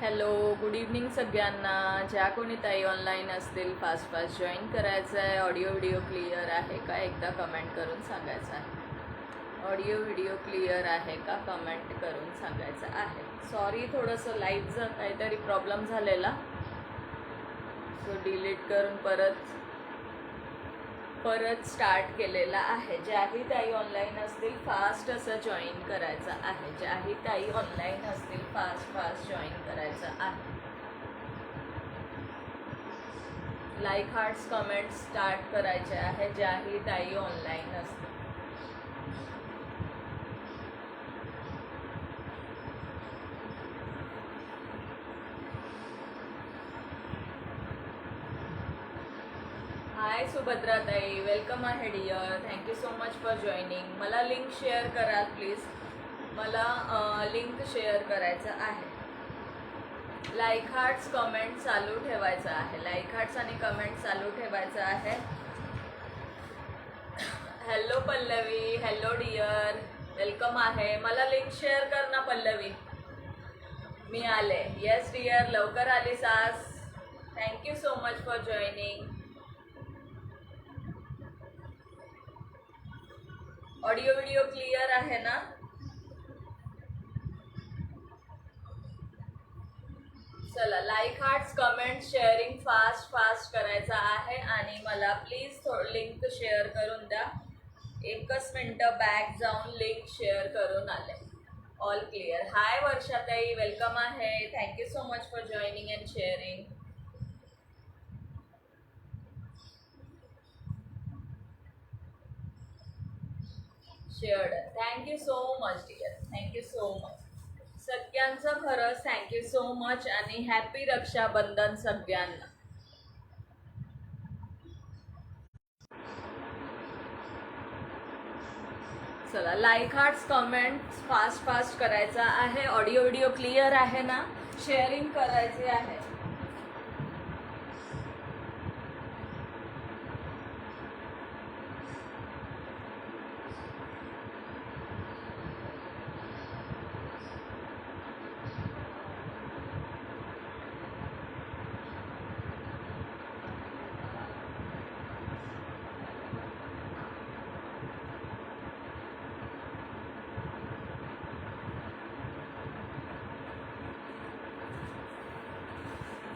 Hello, good evening सगळ्यांना. ज्या कोणी ताई ऑनलाईन असतील फास्ट फास्ट जॉईन करायचं आहे. ऑडिओ व्हिडिओ क्लिअर आहे का एकदा कमेंट करून सांगायचं आहे. ऑडिओ व्हिडिओ क्लिअर आहे का कमेंट करून सांगायचं आहे. सॉरी, थोडंसं लाईटचं काहीतरी प्रॉब्लेम झालेला, सो डिलीट करून परत स्टार्ट केलेला आहे. ज्याही ताई ऑनलाईन असतील फास्ट असं जॉईन करायचं आहे. ज्याही ताई ऑनलाईन असतील फास्ट फास्ट जॉईन करायचं आहे. लाईक हार्ट्स कमेंट स्टार्ट करायचे आहे ज्याही ताई ऑनलाईन असतील. हाय सुभद्रा ताई, वेलकम आहे dear. Thank you so much for joining. मला लिंक शेअर करा प्लीज. मला लिंक शेअर करायचं आहे. लाईक हार्ट्स कमेंट चालू ठेवायचं आहे. लाईक हार्ट्स आणि कमेंट चालू ठेवायचं आहे. Hello Pallavi, hello dear, welcome आहे. मला लिंक शेअर कर ना पल्लवी. मी आले. येस डिअर, लवकर आलीस आज. Thank you so much for joining. Audio video clear आहे ना? चला, like hearts comment sharing fast fast करायचं आहे. आणि मला प्लीज लिंक शेअर करून द्या. एकच मिनटं बॅक जाऊन लिंक शेअर करून आले. All clear. Hi Varshatai, welcome आहे. Thank you so much for joining and sharing. Shared. Thank you so much dear, thank you so much. सगळ्यांचं खरंच थँक्यू सो मच आणि हॅपी रक्षाबंधन सगळ्यांना. चला, like hearts comment fast fast करायचा आहे. ऑडिओ व्हिडिओ क्लिअर आहे ना? शेअरिंग करायचे आहे.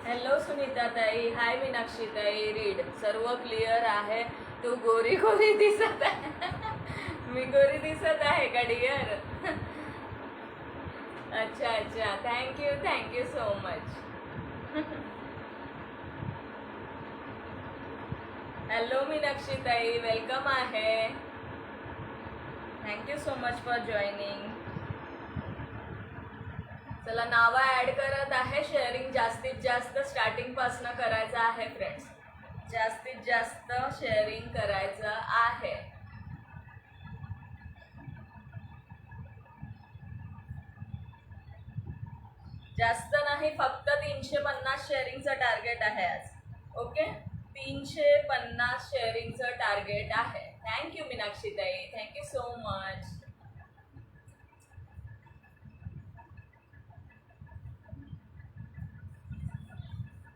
हॅलो सुनीता ताई, हाय मीनाक्षी ताई. रीड सर्व क्लिअर आहे. तू गोरी गोरी दिसत आहे. मी गोरी दिसत आहे का डिअर? अच्छा अच्छा, thank you so much. Hello Meenakshi ताई, वेलकम आहे. Thank you so much for joining. चला, नावं ॲड करत आहे. शेअरिंग जास्तीत जास्त स्टार्टिंगपासनं करायचं आहे फ्रेंड्स. जास्तीत जास्त शेअरिंग करायचं आहे. जास्त नाही, फक्त 350 शेअरिंगचं टार्गेट आहे आज. ओके, 350 शेअरिंगचं टार्गेट आहे. थँक्यू मीनाक्षी ताई, थँक्यू सो मच.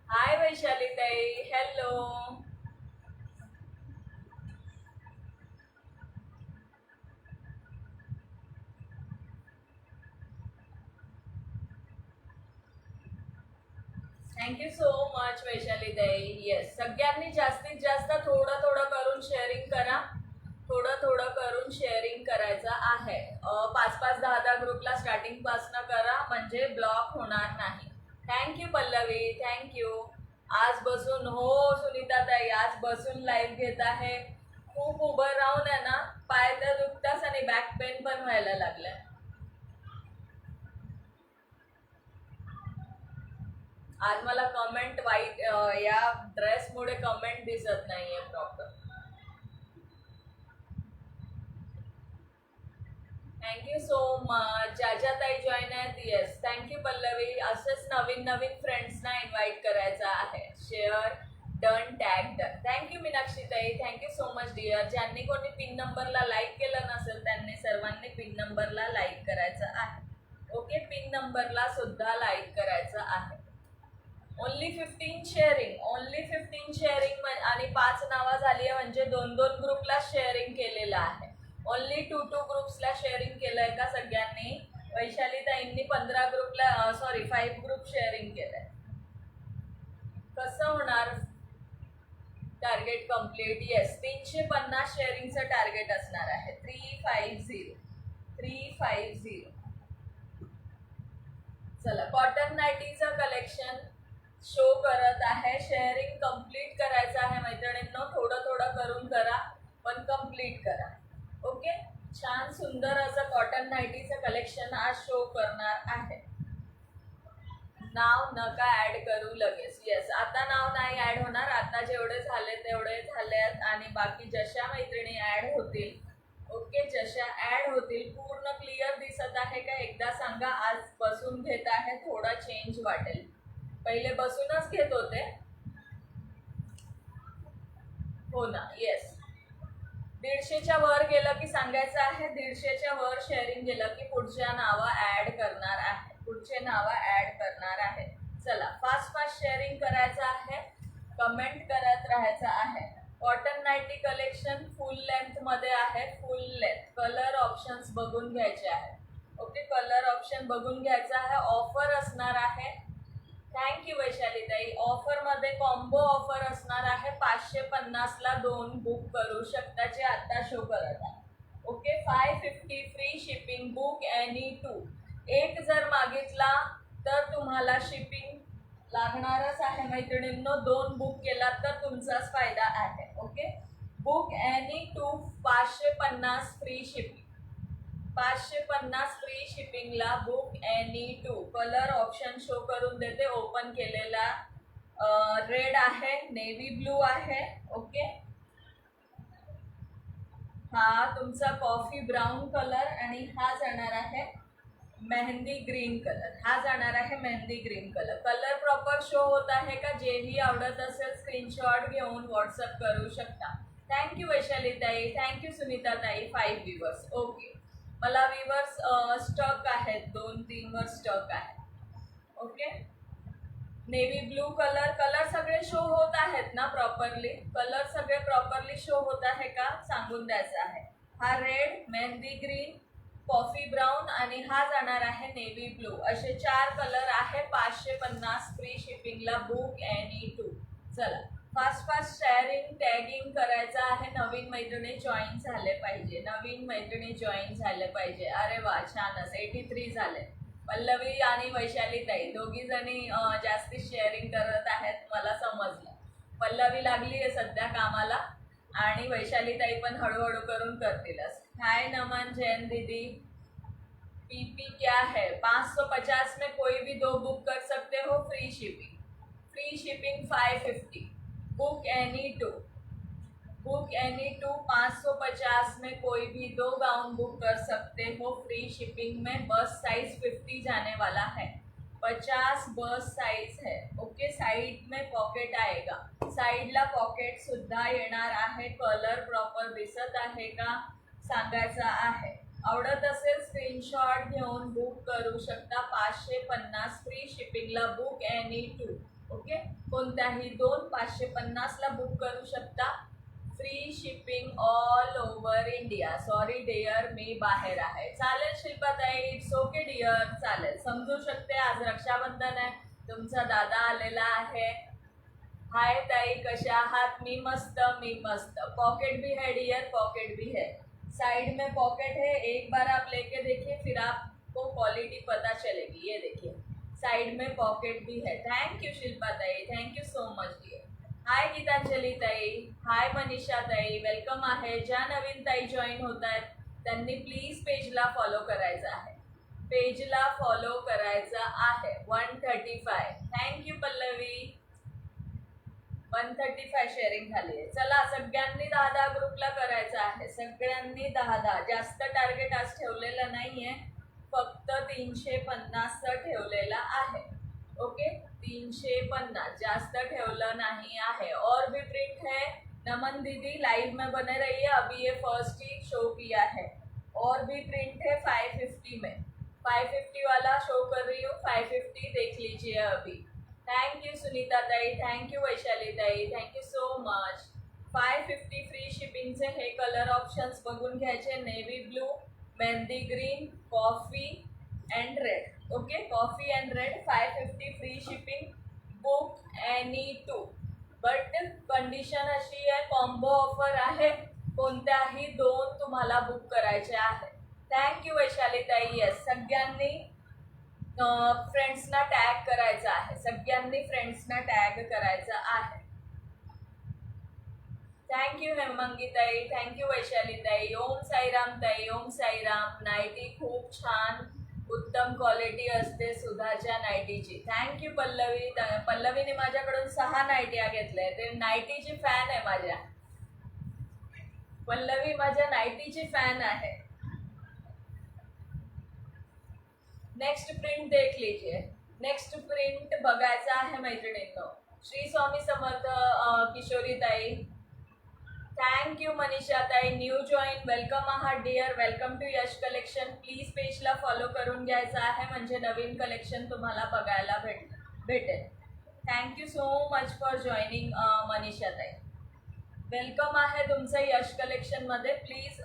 हाय वैशाली ताई, hello. Thank you so much Vaishali ताई. येस, सगळ्यांनी जास्तीत जास्त थोडं थोडं करून शेअरिंग करा. थोडं थोडं करून शेअरिंग करायचं आहे. 5-5, 10-10 ग्रुपला स्टार्टिंगपासनं करा, म्हणजे ब्लॉक होणार नाही. Thank you Pallavi, thank you. आज बसून, हो सुनीता ताई, आज बसून लाईव्ह घेत आहे. खूप उभं राहून आहे ना, पाय तर दुखताच आणि बॅक पेन पण व्हायला लागलाय. आज मला कमेंट वाईट, या ड्रेसमुळे कमेंट दिसत नाहीये प्रॉपर. Thank you so much. ज्या ताई जॉईन आहेत, येस थँक्यू पल्लवी. असंच नवीन नवीन फ्रेंड्सना इन्व्हाइट करायचं आहे. Share done, tag done. Thank you Meenakshi ताई, थँक्यू सो मच डिअर. ज्यांनी कोणी पिन नंबरला लाईक केलं नसेल त्यांनी सर्वांनी पिन नंबरला लाईक करायचं आहे. ओके, पिन नंबरला सुद्धा लाईक करायचं आहे. ओनली 15 शेअरिंग, ओनली 15 शेअरिंग आणि 5 नावं झाली आहे म्हणजे 2-2 ग्रुपला शेअरिंग केलेलं आहे. ओनली 2-2 ग्रुप्सला शेअरिंग केलंय का सगळ्यांनी? वैशाली ताईंनी 15 ग्रुपला 5 ग्रुप शेअरिंग केलंय. कसं होणार टार्गेट कम्प्लीट? येस, 350 शेअरिंगचं टार्गेट असणार आहे. 350. चला, कॉटन नाईटीचं कलेक्शन शो करत आहे. शेअरिंग कम्प्लीट करायचं आहे मैत्रिणींनो. थोडं थोडं करून करा पण कम्प्लीट करा. ओके, छान सुंदर असं कॉटन नाईटीचं कलेक्शन आज शो करणार आहे. नाव नका ऍड करू लगेच. येस, आता नाव नाही ऍड होणार. आता जेवढे झाले तेवढे झालेत आणि बाकी जशा मैत्रिणी ऍड होतील, ओके, जशा ऍड होतील. पूर्ण क्लिअर दिसत आहे का एकदा सांगा. आज बसून घेत आहे, थोडा चेंज वाटेल. पहिले बसूनच घेत होते हो ना. येस, 150च्या वर गेलं की सांगायचं आहे. 150च्या वर शेअरिंग गेलं की पुढच्या नावं ऍड करणार आहे, पुढचे नावं ऍड करणार आहे. चला, फास्ट शेअरिंग करायचं आहे, कमेंट करत राहायचं आहे. Cotton nightie collection full length मध्ये आहे. फुल लेंथ कलर ऑप्शन्स बघून घ्यायचे आहे. ओके, कलर ऑप्शन बघून घ्यायचा आहे. ऑफर असणार आहे. थँक्यू वैशाली ताई. ऑफर मध्ये कॉम्बो ऑफर असणार आहे. 550ला 2 बुक करू शकता जे आता शो करत आहे. Okay, 550 free shipping. Book any 2. एक जर मागितला तर तुम्हाला शिपिंग लागणारच आहे मैत्रिणींनो. 2 बुक केला तर तुमचाच फायदा आहे. Okay, book any 2 550 free shipping. 550 free शिपिंगला book any 2. Colour option show करून देते. ओपन केलेला रेड आहे, नेव्ही ब्लू आहे. ओके, हा तुमचा कॉफी ब्राऊन कलर आणि हा जाणार आहे मेहंदी ग्रीन कलर. हा जाणार आहे mehndi green colour. Colour proper show होत आहे का? जेही आवडत असेल स्क्रीनशॉट घेऊन व्हॉट्सअप करू शकता. थँक्यू वैशाली ताई, थँक्यू सुनीता ताई. 5 व्ह्यूवर्स. ओके, मला व्ह्यूवर्स स्टक आहेत, 2-3 वर स्टक आहे. Okay, navy blue colour. Colour सगळे शो होत आहेत ना प्रॉपरली? कलर सगळे प्रॉपरली शो होत आहे का सांगून द्यायचं आहे. हा red, mehndi green, coffee brown आणि हा जाणार आहे नेव्ही ब्लू. असे 4 कलर आहे. 550 फ्री शिपिंगला बुक एनी 2. चला, फास्ट शेअरिंग टॅगिंग करायचं आहे. नवीन मैत्रिणी जॉईन झाले पाहिजे, नवीन मैत्रिणी जॉईन झाले पाहिजे. अरे वा, छानच. 83 झाले. पल्लवी आणि वैशाली ताई दोघी जणी जास्ती शेअरिंग करत आहेत मला समजलं. पल्लवी लागली आहे सध्या कामाला आणि वैशाली ताई पण हळूहळू करून करतीलच. हाय नमन, जैन दीदी. पीपी क्या है? 550 में कोई भी 2 बुक कर सकते हो. Free shipping. Free shipping 550. Book any 2. Book any 2 550 में कोई भी 2 गाउन बुक कर सकते हो फ्री शिपिंग में. बस साइज 50 जाने वाला है. 50 बस साइज है. ओके, साइड में पॉकेट आएगा. साइडला पॉकेट सुद्धा येणार आहे. कलर प्रॉपर दिसत आहे का सांगायचा आहे. आवडत असेल स्क्रीनशॉट घेऊन बुक करू शकता. 550 फ्री शिपिंगला बुक एनी 2. ओके, कोणत्याही 2 550ला बुक करू शकता. Free shipping all over India. Sorry dear, मी बाहेर आहे. चालेल शिल्पाताई, इट्स ओके डिअर, चालेल, समजू शकते. आज रक्षाबंधन आहे, तुमचा दादा आलेला आहे. हाय ताई, कशा आहात? मी मस्त, मी मस्त. पॉकेट भी है डियर, पॉकेट भी है. साइड में पॉकेट है. एक बार आप लेके देखिए, फिर आपको क्वालिटी पता चलेगी. ये देखिए, साइड में पॉकेट भी है. थँक यू शिल्पा ताई, thank you so much dear. Hi Gitanjali ताई, हाय मनीषा ताई, वेलकम आहे. ज्या नवीन ताई जॉईन होत आहेत त्यांनी प्लीज पेजला फॉलो करायचं आहे. पेजला फॉलो करायचं आहे. 135. थँक्यू पल्लवी. 135 शेअरिंग झाली आहे. चला, सगळ्यांनी 10-10 ग्रुपला करायचं आहे. सगळ्यांनी 10-10. जास्त टार्गेट आज ठेवलेलं नाहीये, फक्त 350चं ठेवलेलं आहे. ओके, 350, जास्त ठेवलं नाही आहे. और भी प्रिंट है नमन दीदी, लाइव में बने रहिए. अभी ये फर्स्ट ही शो किया है. और भी प्रिंट है 550 में. 550 वाला शो कर रही हूँ, 550 देख लीजिए अभी। थैंक यू सुनीता ताई, थैंक यू वैशाली ताई, thank you so much. 550 free शिपिंगचे हे कलर ऑप्शन्स बघून घ्यायचे, navy blue, mehndi green, coffee and red. Okay, coffee and red 550 free shipping. Book any two, but condition अशी आहे, कॉम्बो ऑफर आहे, कोणत्याही 2 तुम्हाला बुक करायचे आहे. थँक्यू वैशाली ताई. येस, सगळ्यांनी फ्रेंड्सना टॅग करायचं आहे, सगळ्यांनी फ्रेंड्सना टॅग करायचं आहे. थँक्यू हेमंगी ताई, थँक्यू वैशाली ताई. ओम साईराम ताई, ओम साईराम. नाईटी खूप छान उत्तम क्वालिटी असते सुधाच्या नाईटीची. थँक्यू पल्लवी. पल्लवीने माझ्याकडून 6 नाईट्या घेतल्या, ते नाईटीची फॅन आहे माझ्या. पल्लवी माझ्या नाईटीची फॅन आहे. नेक्स्ट प्रिंट देख लीजिए. नेक्स्ट प्रिंट बघायचा आहे मैत्रिणींनो. श्री स्वामी समर्थ किशोरी ताई, थँक यू मनीषा ताई. न्यू जॉईन, वेलकम आहात dear, welcome to Yash collection. Please पेजला फॉलो करून घ्यायचं आहे, म्हणजे नवीन कलेक्शन तुम्हाला बघायला भेटेल. Thank you so much for joining Manisha ताई. वेलकम आहे तुमचं यश कलेक्शनमध्ये. प्लीज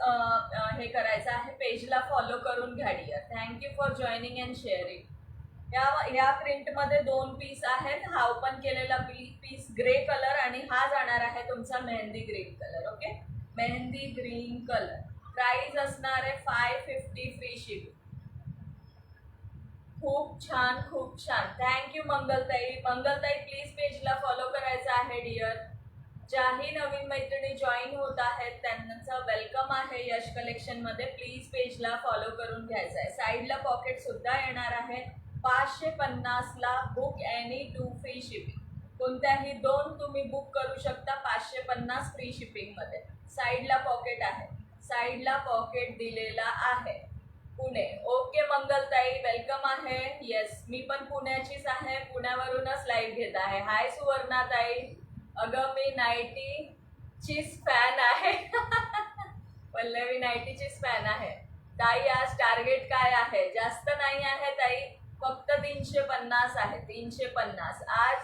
हे करायचं आहे, पेजला फॉलो करून घ्या dear. Thank you for joining and sharing. या प्रिंटमध्ये 2 पीस आहेत. हा ओपन केलेला पीस ग्रे कलर आणि हा जाणार आहे तुमचा mehndi green colour. Okay, mehndi green colour. Price असणार आहे 550 फ्री शिपिंग. खूप छान, खूप छान. थँक्यू मंगलताई. मंगलताई प्लीज पेजला फॉलो करायचं आहे डिअर. ज्याही नवीन मैत्रिणी जॉईन होत आहेत त्यांचं वेलकम आहे यश कलेक्शनमध्ये. प्लीज पेजला फॉलो करून घ्यायचं आहे. साईडला पॉकेट सुद्धा येणार आहे. 550ला बुक एनी 2 फ्री शिपिंग. कोणत्याही 2 तुम्ही बुक करू शकता 550 फ्री शिपिंगमध्ये. साईडला पॉकेट आहे, साईडला पॉकेट दिलेला आहे. पुणे. ओके मंगलताई, वेलकम आहे. येस, मी पण पुण्याचीच आहे, पुण्यावरूनच लाईव्ह घेत आहे. हाय सुवर्णाताई. अगं मी नाईटीचीच फॅन आहे. पल्लवी नाईटीचीच फॅन आहे ताई. आज टार्गेट काय आहे? जास्त नाही आहे ताई, फक्त 350 आहे. 350 आज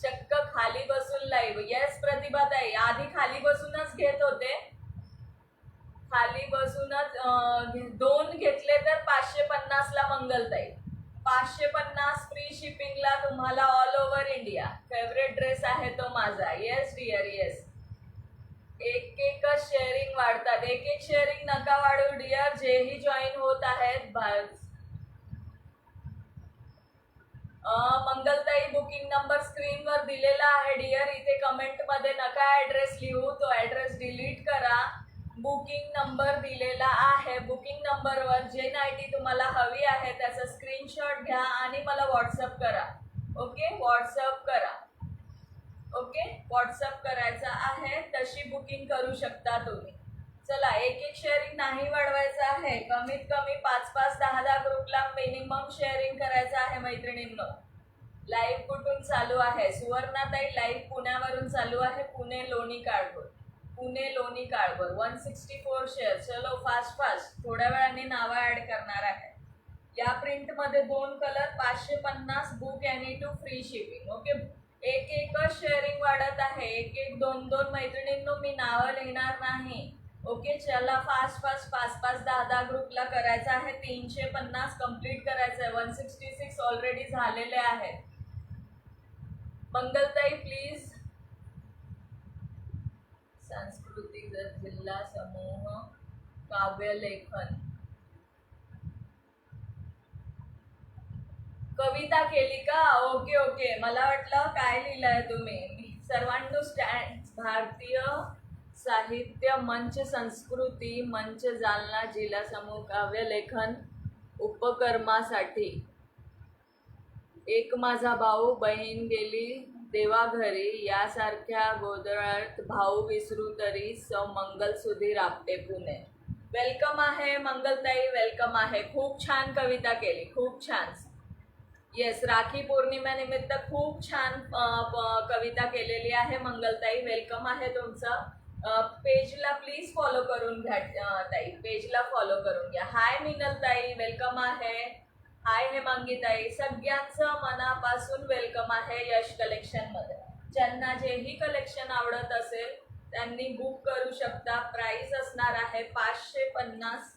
चक्क खाली बसून लाईव्ह. येस प्रतिभा ताई, आधी खाली बसूनच घेत होते, खाली बसूनच 2 घेतले तर 550ला मंगलताई. 550 फ्री शिपिंगला तुम्हाला all over India. Favourite dress आहे तो माझा. Yes dear, yes. एक शेअरिंग वाढतात, एक शेअरिंग नका वाढू डिअर. जेही जॉईन होत आहेत मंगलताई, बुकिंग नंबर स्क्रीनवर दिलेला आहे डिअर. इथे कमेंटमध्ये नका ॲड्रेस लिहू, तो ॲड्रेस डिलीट करा. बुकिंग नंबर दिलेला आहे. बुकिंग नंबरवर जे नाईटी तुम्हाला हवी आहे त्याचा स्क्रीनशॉट घ्या आणि मला व्हॉट्सअप करा. ओके, व्हॉट्सअप करा. ओके, व्हॉट्सअप करायचा आहे, तशी बुकिंग करू शकता तुम्ही. चला, एक शेअरिंग नाही वाढवायचं आहे. कमीत कमी 5-5, 10-10 ग्रुपला मिनिमम शेअरिंग करायचं आहे मैत्रिणींनो. लाईव्ह कुठून चालू आहे? सुवर्णाताई, लाईव्ह पुण्यावरून चालू आहे. पुणे लोणी काळभोर, पुणे लोणी काळभोर. 164 शेअर. चलो फास्ट फास्ट, थोड्या वेळाने नावं ॲड करणार आहे. या प्रिंटमध्ये 2 colour, 550 book any 2 free shipping. Okay, एकच शेअरिंग वाढत आहे. 1-1, 2-2 मैत्रिणींनो, मी नावं लिहिणार नाही. ओके, चला फास्ट फास्ट 5-5, 10-10 ग्रुपला करायचं आहे. 350 कंप्लीट करायचं आहे. 166 ऑलरेडी झालेले आहेत. मंगलताई प्लीज. सांस्कृतिक जिल्हा समूह काव्यलेखन. कविता केली का? ओके ओके, मला वाटलं काय लिहिलंय तुम्ही. सर्वांनो भारतीय साहित्य मंच संस्कृती मंच जालना जिल्हा समूह काव्यलेखन उपक्रमासाठी एक माझा भाऊ बहीण गेली देवाघरी यासारख्या गोंधळात भाऊ विसरू तरी मंगल सुधीर आपटे पुणे. वेलकम आहे मंगलताई, वेलकम आहे. खूप छान कविता केली, खूप छान. येस, राखी पौर्णिमेनिमित्त खूप छान कविता केलेली आहे मंगलताई. वेलकम आहे तुमचं. पेजला प्लीज फॉलो करून घ्या ताई, पेजला फॉलो करून घ्या. हाय मिनल ताई, वेलकम आहे. हाय हेमांगी ताई, सगळ्यांचं मनापासून वेलकम आहे यश कलेक्शन मध्ये. ज्यांना जेही कलेक्शन आवडत असेल त्यांनी बुक करू शकता. प्राइस असणार आहे 550,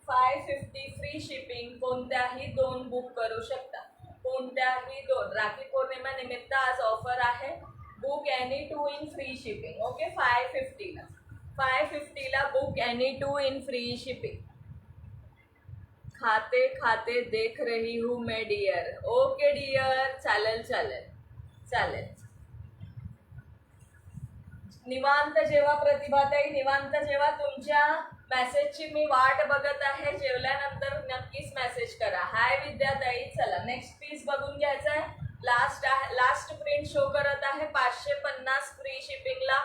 550 फ्री शिपिंग. कोणत्याही दोन बुक करू शकता, कोणत्याही दोन. राखी पौर्णिमा निमित्त आज ऑफर आहे. Book any to in free shipping. Okay, 550 ला book any to in free shipping. खाते खाते देख रही हूँ मैं डियर. ओके डियर, चालेल चालेल चालेल. निवांत जेव्हा प्रतिभाताई, निवांत जेव्हा. तुमच्या मेसेजची मी वाट बघत आहे. जेवल्यानंतर नक्कीच मेसेज करा. हाय विद्याताई. चला नेक्स्ट पीस बघून घ्यायचा आहे. लास्ट प्रिंट शो करत आहे. 550 फ्री शिपिंगला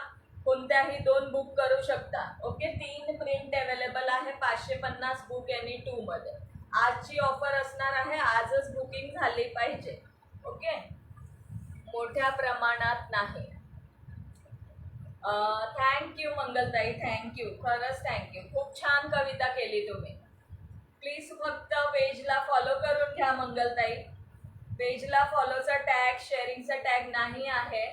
कोणत्याही दोन बुक करू शकता. ओके, 3 प्रिंट अवेलेबल आहे. 550 बुक एनी टू मध्ये. आजची ऑफर असणार आहे. आजच बुकिंग झाली पाहिजे. ओके, मोठ्या प्रमाणात नाही. थँक्यू मंगलताई, थँक्यू, खरंच थँक्यू. खूप छान कविता केली तुम्ही. प्लीज फक्त पेजला फॉलो करून घ्या मंगलताई. पेजला फॉलोचा टॅग, शेअरिंगचा टॅग नाही आहे.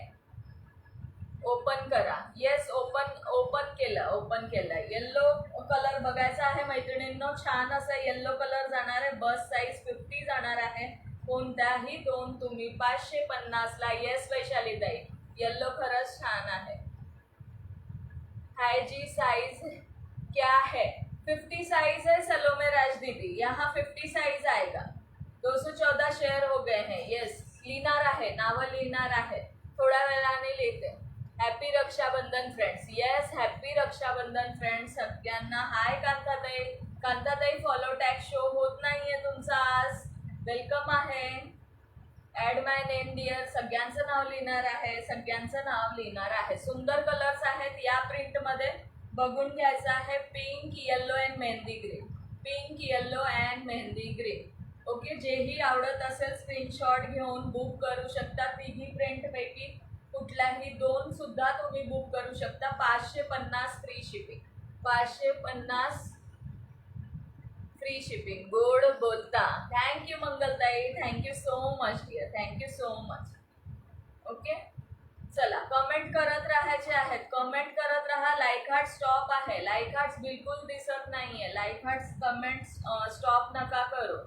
ओपन करा. येस, ओपन केलं. येल्लो कलर बघायचा आहे मैत्रिणींनो. छान असा येल्लो कलर जाणार आहे. बस साईज 50 जाणार आहे. कोणत्याही दोन तुम्ही 550 ला. येस वैशालीताई, येल्लो खरंच छान आहे. हाय जी, साइज क्या है? 50 साइज है सलोमे राज दीदी. यहाँ 50 साइज आएगा. 214 शेअर हो गए हैं. येस, लिहिणार आहे, नावं लिहिणार आहे. थोड्या वेळाने लिहिते. Happy Raksha Bandhan friends. Yes, happy Raksha Bandhan friends सगळ्यांना. हाय कांताताई. कांताताई, फॉलो टॅग शो होत नाहीये तुमचा आज. वेलकम आहे. Add my name dear. सगळ्यांचं नाव लिहिणार आहे, सगळ्यांचं नाव लिहिणार आहे. सुंदर कलर्स आहेत या प्रिंट मध्ये. बघून घ्यायचं आहे. Pink, yellow and mehndi green. Pink, yellow and mehndi green. Okay, जेही आवडत असेल स्क्रीनशॉट घेऊन बुक करू शकता. तिन्ही प्रिंट पैकी कुठल्याही दोन सुद्धा तुम्ही बुक करू शकता. 550 फ्री शिपिंग. 550 free shipping. गोड बोलता. थँक्यू मंगलताई, thank you so much dear, thank you so much. Okay, चला कमेंट करत राहायचे आहेत. कमेंट करत राहा. लाईक हार्ट स्टॉप आहे. लाईक हार्ट बिलकुल दिसत नाहीये. लाईक हार्ट कमेंट स्टॉप नका करू.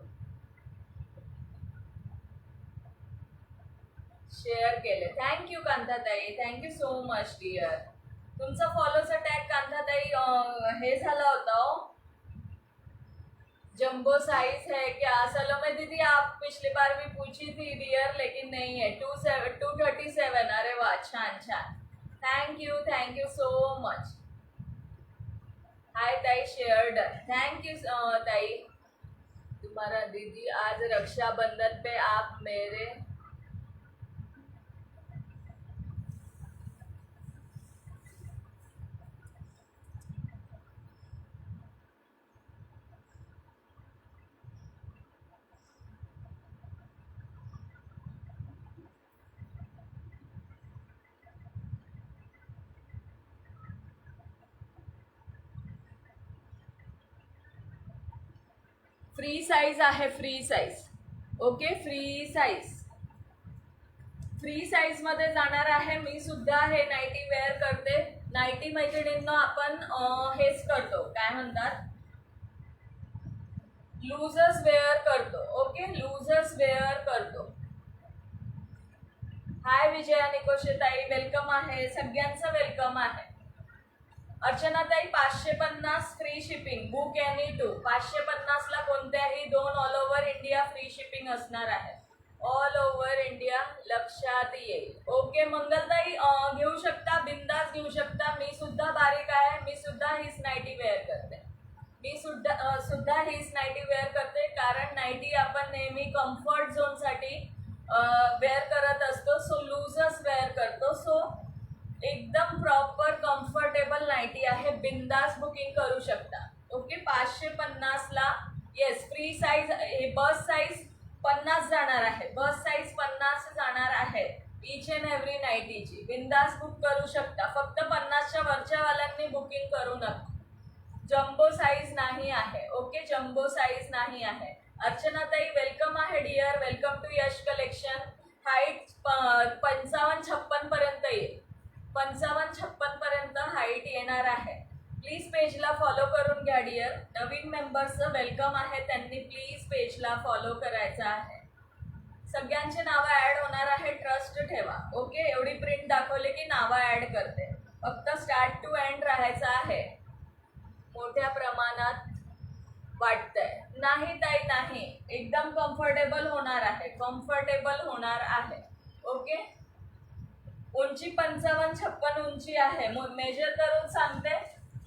शेअर केले. थँक्यू कांताताई, थँक्यू सो मच डिअर. तुमचा फॉलोचा टॅग कांताताई हे झाला होता. जंबो साइज है क्या? सलोमे दीदी, आप पिछली बार भी पूछी थी डियर, लेकिन नहीं है. 237. अरे वाह, छान छान. Thank you so much. हाय ताई, शेअर डन. थँक्यू ताई. तुम्हारा दीदी आज रक्षाबंधन पे आप मेरे फ्री साइज आहे. Free size. Okay, free size. Free size मध्ये जाणार आहे. मी सुद्धा हे नाईटी वेअर करते. नाईटी मैत्रिणींना आपण हेच करतो, काय म्हणतात, लूजर्स वेअर करतो. ओके, लूजर्स वेअर करतो. हाय विजया निकोशेताई, वेलकम आहे. सगळ्यांचं वेलकम आहे. अर्चनाताई, 550 free shipping. Book any to. 550 ला कोणत्याही दोन. All over India free shipping असणार आहे. ऑल ओव्हर इंडिया लक्षात येईल. ओके मंगलताई, घेऊ शकता, बिंदास घेऊ शकता. मी सुद्धा बारीक आहे. मी सुद्धा हीच नाईटी वेअर करते. मी सुद्धा हीच नाईटी वेअर करते. कारण नाईटी आपण नेहमी कम्फर्ट झोनसाठी वेअर करत असतो. सो लूजर्स वेअर करतो. सो एकदम प्रॉपर कम्फर्टेबल नाईटी आहे. बिंदास बुकिंग करू शकता. ओके, 550 ला. Yes, free size. Bust size 50 जाणार आहे. बस साईज 50 जाणार आहे. ईच अँड एव्हरी नाईटीची. बिंदास बुक करू शकता. फक्त 50च्या वरच्या वाल्यांनी बुकिंग करू नका. जम्बो साईज नाही आहे. ओके, जम्बो साईज नाही आहे. अर्चनाताई वेलकम आहे dear, welcome to Yash collection. Height 55-56 पर्यंत येईल, 55-56 पर्यंत हाईट येणार आहे. प्लीज पेजला फॉलो करून घ्या डिअर. नवीन मेंबर्सचं वेलकम आहे, त्यांनी प्लीज पेजला फॉलो करायचं आहे. सगळ्यांचे नावं ऍड होणार आहे, ट्रस्ट ठेवा. ओके, एवढी प्रिंट दाखवली की नावं ऍड करते, फक्त स्टार्ट टू एंड राहायचं आहे. मोठ्या प्रमाणात वाटतंय नाही ताई, नाही, एकदम कम्फर्टेबल होणार आहे, कम्फर्टेबल होणार आहे. ओके, उंची 55-56 उंची आहे, मेजर करून सांगते.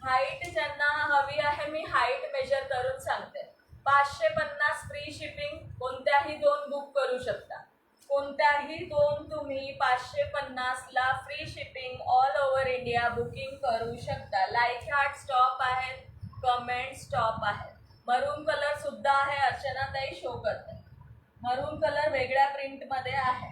हाईट ज्यांना हवी आहे मी हाईट मेजर करून सांगते. 550 फ्री शिपिंग, कोणत्याही 2 बुक करू शकता, कोणत्याही 2 तुम्ही 550ला free shipping all over India booking करू शकता. लाईक हार्ट स्टॉप आहेत, कमेंट स्टॉप आहे. मरून कलर सुद्धा आहे, अर्चनाताई शो करते. मरून कलर वेगळ्या प्रिंट मध्ये आहे.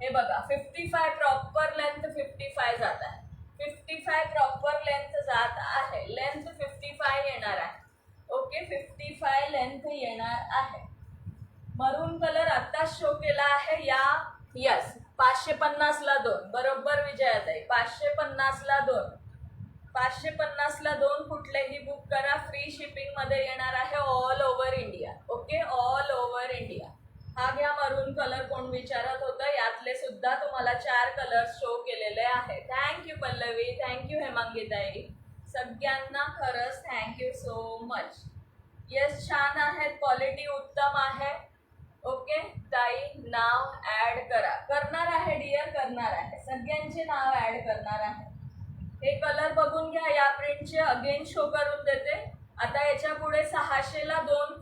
हे बघा 55 प्रॉपर लेंथ 55 जात आहे, 55 प्रॉपर लेंथ जात आहे, लेंथ 55 येणार आहे. ओके, 55 लेंथ येणार आहे. मरून कलर आता शो केला आहे या. यस, 550ला 2 बरोबर विजयाताई, 550ला 2, 550ला 2 कुठलेही बुक करा, फ्री शिपिंग मध्ये येणार आहे all over India. Okay, all over India. हा घ्या मरून कलर, कोण विचारत होतं, यातले सुद्धा तुम्हाला 4 कलर शो केलेले आहे. थँक्यू पल्लवी, थँक्यू हेमांगीताई, सगळ्यांना खरंच थँक्यू सो मच. येस, छान आहेत, क्वालिटी उत्तम आहे. ओके ताई, नाव ऍड करा, करणार आहे डिअर, करणार आहे, सगळ्यांचे नाव ऍड करणार आहे. हे कलर बघून घ्या, या प्रिंटचे अगेन शो करून देते. आता याच्या पुढे 600ला 2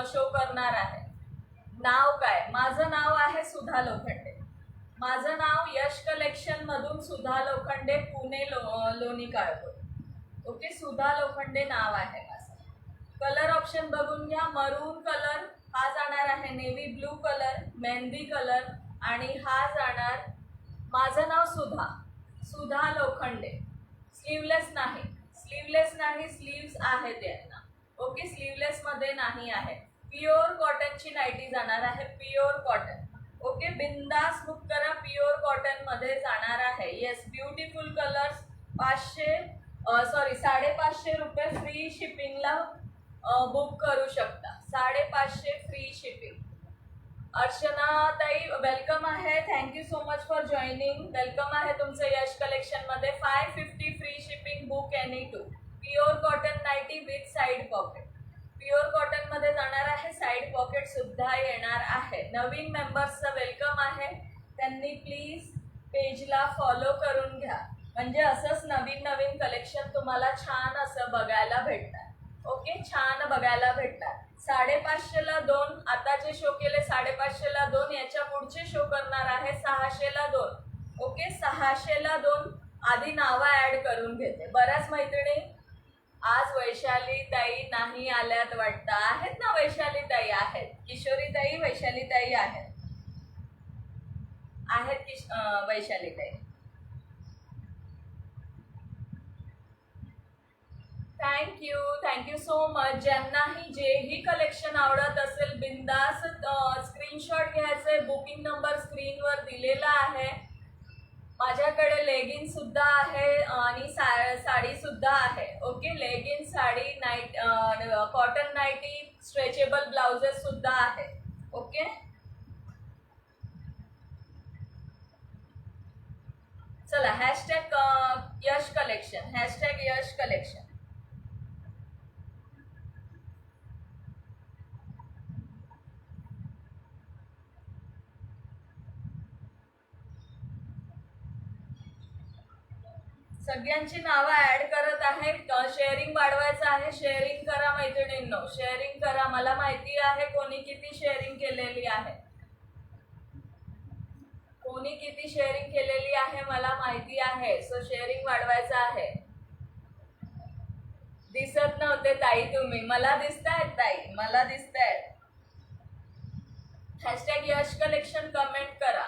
शो करणार आहे. नाव काय, माझं नाव आहे सुधा लोखंडे, माझं नाव यश कलेक्शन मधून सुधा लोखंडे, पुणे लोणी काळभोर. ओके, सुधा लोखंडे नाव आहे माझं. कलर ऑप्शन बघून घ्या. मरून कलर हा जाणार आहे, navy blue colour, mehndi colour, आणि हा जाणार, माझं नाव सुधा, सुधा लोखंडे. स्लीवलेस नाही, स्लीवलेस नाही, स्लीव्स आहेत यांना. ओके, स्लीवलेस मध्ये नाही आहे. प्युअर कॉटनची नाईटी जाणार आहे, प्युअर कॉटन. ओके, बिंदास बुक करा, प्युअर कॉटन मध्ये जाणार आहे. Yes, beautiful colours. 550 रुपये फ्री शिपिंगला बुक करू शकता, 550 फ्री शिपिंग. अर्चना ताई वेलकम आहे, thank you so much for joining, welcome आहे तुमचं यश कलेक्शन मध्ये. 550 free shipping, book any 2. Pure cotton nightie with side pocket, pure cotton मध्ये जाणार आहे, साईड पॉकेट सुद्धा येणार आहे. नवीन मेंबर्सचं वेलकम आहे, त्यांनी प्लीज पेजला फॉलो करून घ्या, म्हणजे असंच नवीन नवीन कलेक्शन तुम्हाला छान असं बघायला भेटणार. ओके, छान बघायला भेटणार. 550ला 2 आता जे शो केले, 550ला 2, याच्या पुढचे शो करणार आहे 600ला 2. ओके, 600ला 2. आधी नावं ऍड करून घेते. बऱ्याच मैत्रिणी आज वैशाली ताई नाही आल्यात वाटतं, आहेत ना वैशाली ताई, आहेत किशोरी ताई, वैशाली ताई आहेत, वैशाली ताई. Thank you, thank you so much. ज्यांनाही जेही कलेक्शन आवडत असेल बिंदास स्क्रीनशॉट घ्यायचे, बुकिंग नंबर स्क्रीनवर दिलेला आहे. माझ्याकडे लेगिन्स सुद्धा आहे आणि साडी सुद्धा आहे. Okay, leggings, sari, night, cotton nightie, stretchable blouses सुद्धा आहे. ओके, चला hashtag Yash collection, hashtag Yash collection. सगळ्यांची नावं ऍड करत आहे. शेअरिंग वाढवायचं आहे, शेअरिंग करा मैत्रिणींनो, शेअरिंग करा. मला माहिती आहे कोणी किती शेअरिंग केलेली आहे, कोणी किती शेअरिंग केलेली आहे मला माहिती आहे. सो शेअरिंग वाढवायचं आहे. दिसत नव्हते ताई तुम्ही, मला दिसतायत ताई, मला दिसतायत. हॅशटॅग यश कलेक्शन कमेंट करा.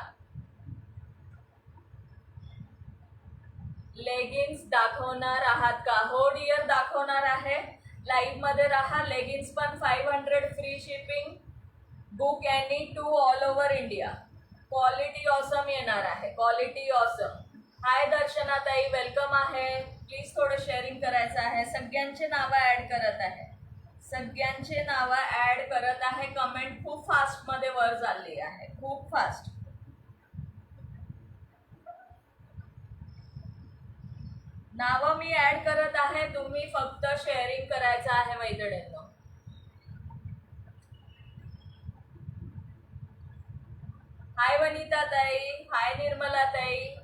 लेगिन्स दाखवणार आहात का? हो डिअर, दाखवणार आहे. लाईव्ह मध्ये राहा. लेगिन्स पण 500 free shipping. Book any 2 all over India. Quality awesome येणार आहे. Quality awesome. हाय दर्शना ताई, वेलकम आहे. प्लीज थोडं शेअरिंग करायचं आहे. सगळ्यांचे नावं ऍड करत आहे. सगळ्यांचे नावं ऍड करत आहे. कमेंट खूप फास्ट मध्ये वर चालली आहे, खूप फास्ट. नावं मी ऍड करत आहे, तुम्ही फक्त शेअरिंग करायचं आहे मैत्रिणींनो. हाय वनिता ताई, हाय निर्मला ताई.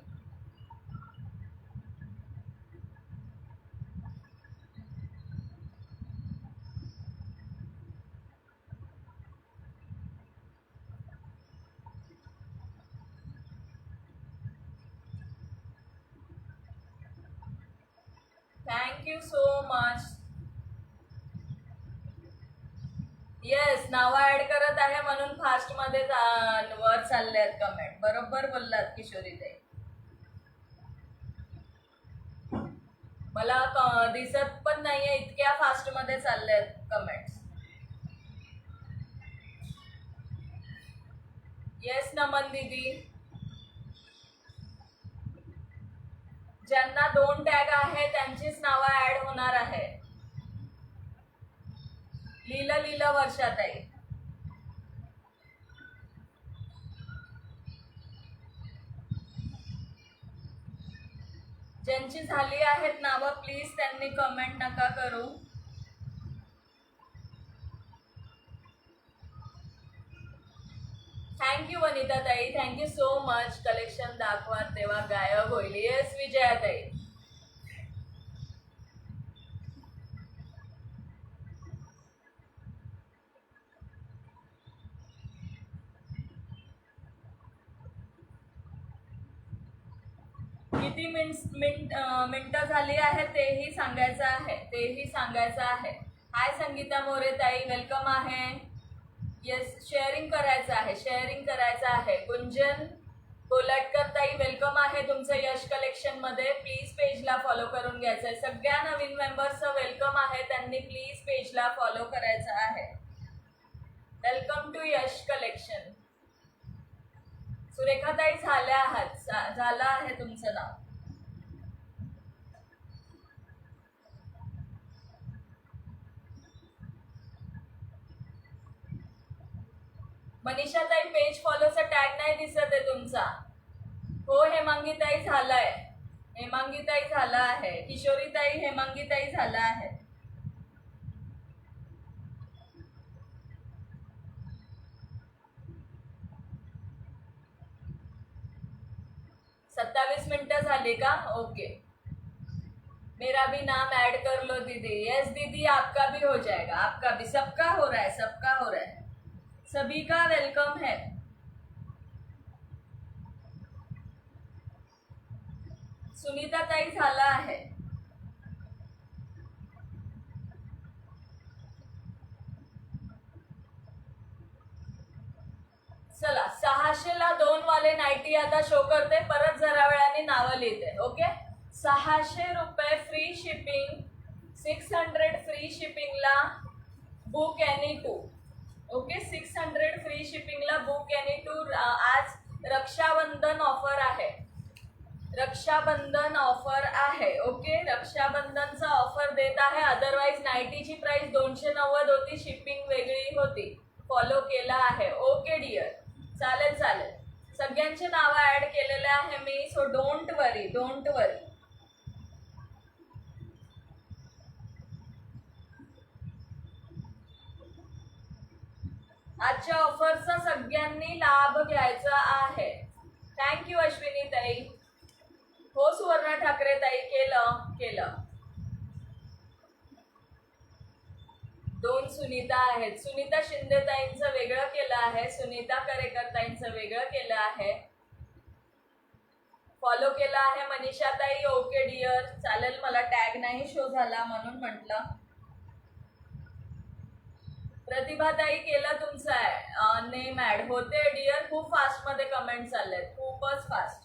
Thank you so much. येस, नावं ऍड करत आहे म्हणून फास्ट मध्ये वर चालले आहेत कमेंट. बरोबर बोललात किशोरी ताई. मला दिसत पण नाहीये, इतक्या फास्ट मध्ये चालले आहेत कमेंट्स. येस नमन दीदी. ज्यांना 2 टॅग आहे त्यांचीच नावं ऍड होणार आहे. लीला वर्षाताई. ज्यांची झाली आहेत नावं प्लीज त्यांनी कमेंट नका करू. थँक्यू वनिता ताई, थँक्यू सो मच. कलेक्शन दाखवा तेव्हा गायब होईल. येस विजया ताई. किती मिनिटं झाली आहे तेही सांगायचं आहे, तेही सांगायचं आहे. हाय संगीता मोरे ताई, वेलकम आहे. येस, शेअरिंग करायचं आहे, शेअरिंग करायचं आहे. गुंजन कोलटकर ताई, वेलकम आहे तुमचं यश कलेक्शन मध्ये. प्लीज पेजला फॉलो करून घ्यायचं आहे. सगळ्या नवीन मेंबर्सचं वेलकम आहे, त्यांनी प्लीज पेजला फॉलो करायचं आहे. Welcome to Yash collection. सुरेखाताई झाल्या आहात, झालं आहे तुमचं नाव. मनीषाताई पेज फॉलोचा टॅग नाही दिसत आहे तुमचा. हो हेमांगीताई झालाय, हेमांगीताई झाला आहे. किशोरीताई, हेमांगीताई झाला आहे. 27 मिनटं झाली का? ओके. मेरा भी नाम ऐड कर लो दीदी. यस दीदी, आपका भी हो जाएगा, आपका भी. सबका हो रहा है, सबका हो रहा है. सभी का वेलकम है. सुनीता ताई झाला आहे. चला, 600ला 2 वाले नाईटी आता शो करते. परत जरा वेळाने नावं लिहिते. ओके, 600 रुपये फ्री शिपिंग, 600 फ्री शिपिंगला बुक एनी 2. ओके, 600 फ्री शिपिंगला बुक एनी 2. आज रक्षाबंधन ऑफर आहे, रक्षाबंधन ऑफर आहे. ओके, रक्षाबंधनचा ऑफर देत आहे. अदरवाईज नाईटीची प्राइस 290 होती, शिपिंग वेगळी होती. फॉलो केला आहे. ओके डिअर, चालेल चालेल. सगळ्यांचे नावं ऍड केलेले आहे मी, सो डोंट वरी, डोंट वरी. आजच्या ऑफरचा सगळ्यांनी लाभ घ्यायचा आहे. थँक्यू अश्विनी ताई. हो सुवर्णा ठाकरे ताई, केलं केलं. 2 सुनीता आहेत. सुनीता शिंदे ताईंचं वेगळं केलं आहे, सुनीता करेकर ताईंचं वेगळं केलं आहे. फॉलो केला आहे मनीषा ताई. ओके डिअर, चालेल. मला टॅग नाही शो झाला म्हणून म्हटलं. प्रतिभा ताई, केलं तुमचं नेम ऍड. होते डिअर, खूप फास्ट मध्ये कमेंट चाललेत, खूपच फास्ट.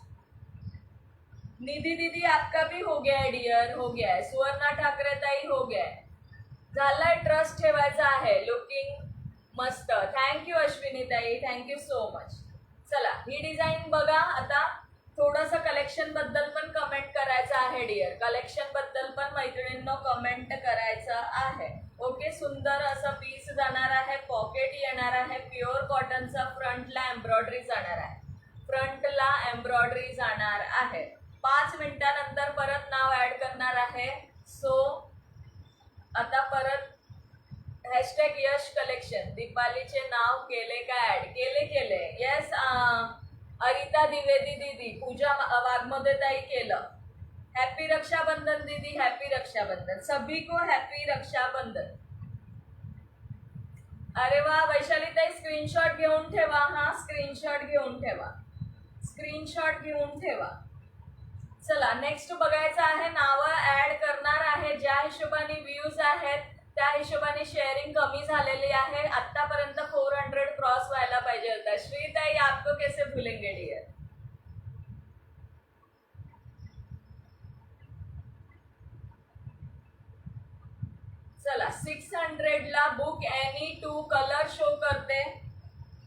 निधि दीदी आपका भी हो गया है डियर, हो गया है. सुवर्णा ठाकरे ताई हो गया है. झालंय, ट्रस्ट ठेवायचा आहे. लुकिंग मस्त. थँक्यू अश्विनी ताई, थँक्यू सो मच. चला ही डिझाईन बघा. आता थोडंसं कलेक्शन बद्दल पण कमेंट करायचं आहे डिअर. कलेक्शन बद्दल पण मैत्रिणींनो कमेंट करायचं आहे. ओके, सुंदर असं पीस जाणार आहे. पॉकेट येणार आहे. प्युअर कॉटनचा. फ्रंटला एम्ब्रॉयडरी जाणार आहे. फ्रंटला एम्ब्रॉयडरी जाणार आहे. 5 मिनिटानंतर परत नाव ऍड करणार आहे. सो आता परत हॅशटॅग यश कलेक्शन. दीपालीचे नाव केले का ऍड? केले. येस, अरिता द्विवेदी दीदी, पूजा वाघमोदे ताई केलं. हैप्पी रक्षाबंधन दीदी, हैप्पी रक्षाबंधन. सभी को हैप्पी रक्षाबंधन. अरे वा वैशाली ताई, स्क्रीनशॉट घेऊन ठेवा. हा, स्क्रीनशॉट घेऊन ठेवा. स्क्रीनशॉट घेऊन ठेवा. चला नेक्स्ट बघायचं आहे. नावं ऍड करणार आहे. ज्या हिशोबाने व्ह्यूज आहेत त्या हिशोबाने शेअरिंग कमी झालेली आहे. आतापर्यंत 400 क्रॉस व्हायला पाहिजे होता. श्रीताई, आपको कैसे भूलेंगे डियर. चला 600 ला बुक एनी 2 कलर शो करते.